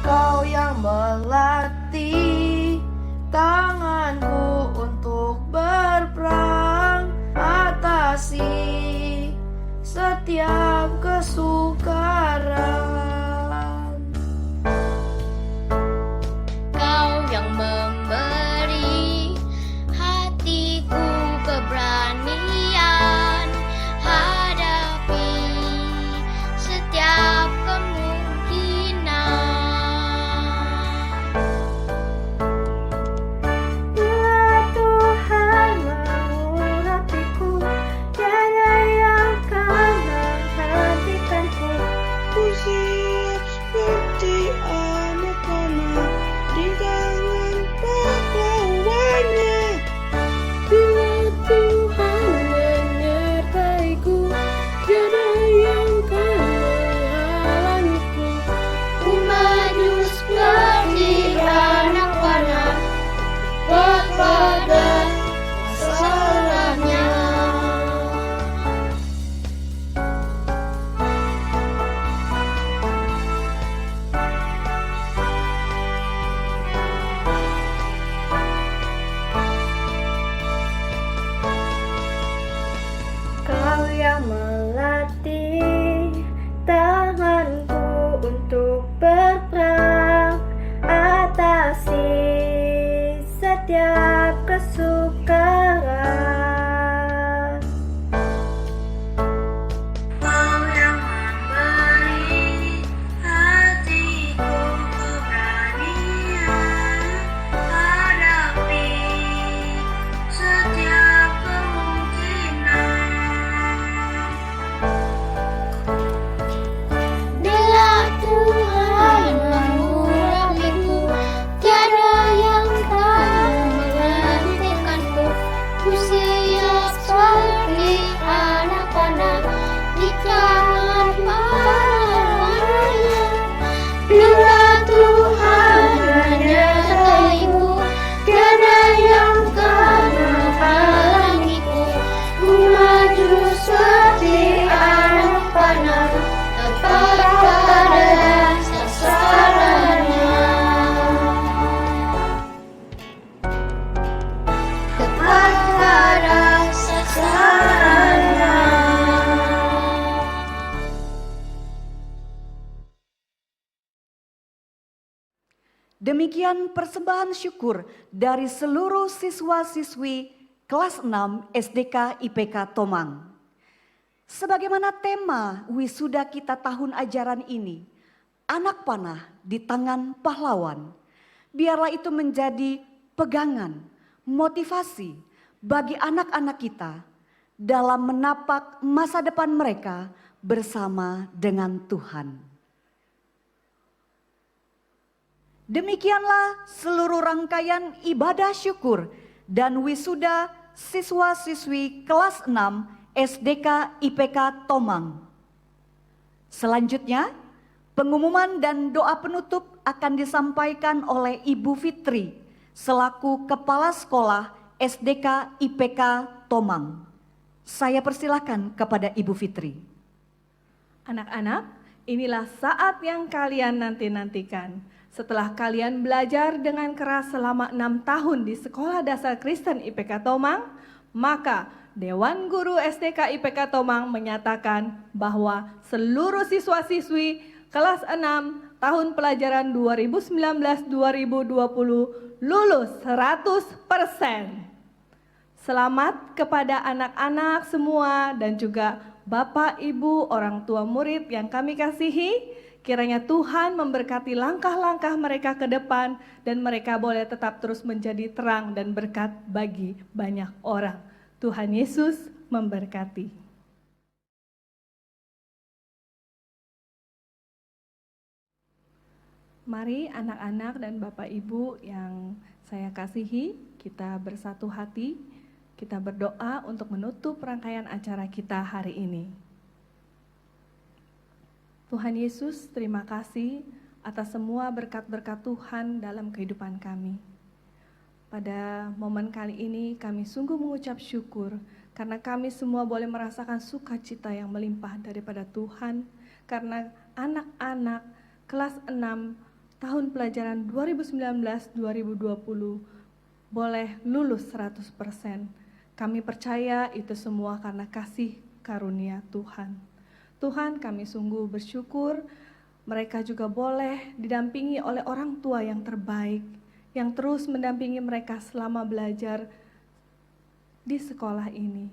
Speaker 8: Kau yang melatih tanganku untuk berperang, atasi setiap kesukaran.
Speaker 12: Kau yang memberi hatiku keberanian, hadapi setiap kemungkinan. Bila Tuhan mengurapiku, tiada yang akan menghentikanku. Ku siap seperti anak-anak di tangan pahlawannya. Bila Tuhan menyertaiku, tiada yang akan menghalangiku. Ku maju seperti anak panah, pada sasarannya. Kau yang melatih tanganku untuk berperang, atasi setiap kesukaran. Kau yang memberi hatiku keberanian, hadapi setiap kemungkinan. Bila Tuhan mengurapiku, tiada yang akan menghentikanku. Ku siap seperti anak panah di tangan pahlawannya. Bila Tuhan menyertaiku, tiada yang akan menghalangiku. Ku maju seperti anak panah, tepat pada sasarannya. Tepat pada sasarannya.
Speaker 1: Demikian persembahan syukur dari seluruh siswa-siswi kelas 6 SDK IPK Tomang. Sebagaimana tema wisuda kita tahun ajaran ini, anak panah di tangan pahlawan, biarlah itu menjadi pegangan, motivasi bagi anak-anak kita dalam menapak masa depan mereka bersama dengan Tuhan. Demikianlah seluruh rangkaian ibadah syukur dan wisuda siswa-siswi kelas 6 SDK IPK Tomang. Selanjutnya, pengumuman dan doa penutup akan disampaikan oleh Ibu Fitri selaku Kepala Sekolah SDK IPK Tomang. Saya persilakan kepada Ibu Fitri.
Speaker 5: Anak-anak, inilah saat yang kalian nanti-nantikan. Setelah kalian belajar dengan keras selama 6 tahun di Sekolah Dasar Kristen IPK Tomang, maka Dewan Guru SDK IPK Tomang menyatakan bahwa seluruh siswa-siswi kelas 6 tahun pelajaran 2019-2020 lulus 100%. Selamat kepada anak-anak semua dan juga Bapak, Ibu, orang tua murid yang kami kasihi. Kiranya Tuhan memberkati langkah-langkah mereka ke depan dan mereka boleh tetap terus menjadi terang dan berkat bagi banyak orang. Tuhan Yesus memberkati. Mari anak-anak dan Bapak Ibu yang saya kasihi, kita bersatu hati, kita berdoa untuk menutup rangkaian acara kita hari ini. Tuhan Yesus, terima kasih atas semua berkat-berkat Tuhan dalam kehidupan kami. Pada momen kali ini kami sungguh mengucap syukur karena kami semua boleh merasakan sukacita yang melimpah daripada Tuhan, karena anak-anak kelas 6 tahun pelajaran 2019-2020 boleh lulus 100%. Kami percaya itu semua karena kasih karunia Tuhan. Tuhan, kami sungguh bersyukur mereka juga boleh didampingi oleh orang tua yang terbaik, yang terus mendampingi mereka selama belajar di sekolah ini.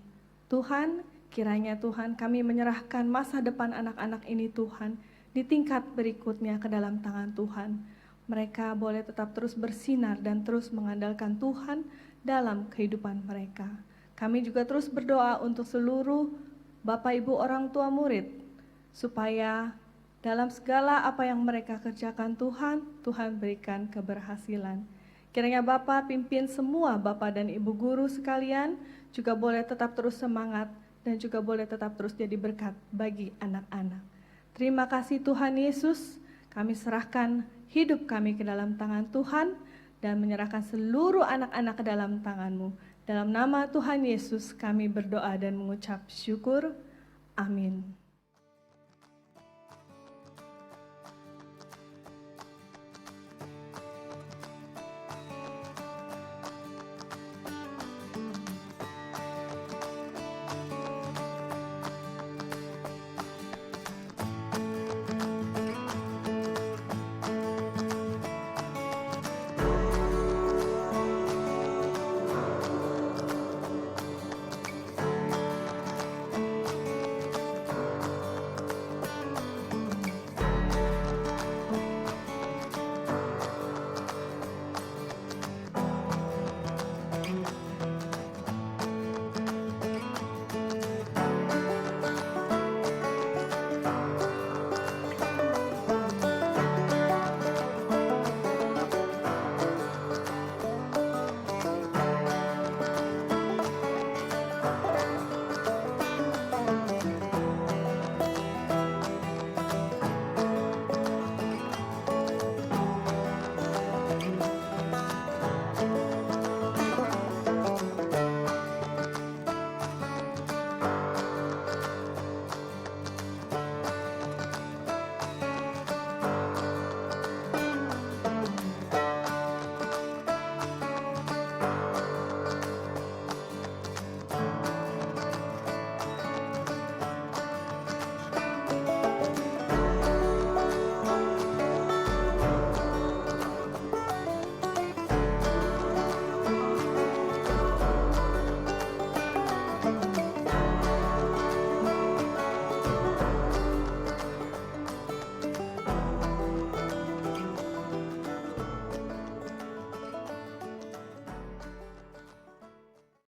Speaker 5: Tuhan, kiranya Tuhan kami menyerahkan masa depan anak-anak ini Tuhan, di tingkat berikutnya ke dalam tangan Tuhan. Mereka boleh tetap terus bersinar dan terus mengandalkan Tuhan dalam kehidupan mereka. Kami juga terus berdoa untuk seluruh Bapak Ibu orang tua murid, supaya dalam segala apa yang mereka kerjakan Tuhan berikan keberhasilan. Kiranya Bapak pimpin semua Bapak dan Ibu guru sekalian, juga boleh tetap terus semangat dan juga boleh tetap terus jadi berkat bagi anak-anak. Terima kasih Tuhan Yesus, kami serahkan hidup kami ke dalam tangan Tuhan dan menyerahkan seluruh anak-anak ke dalam tangan-Mu. Dalam nama Tuhan Yesus kami berdoa dan mengucap syukur. Amin.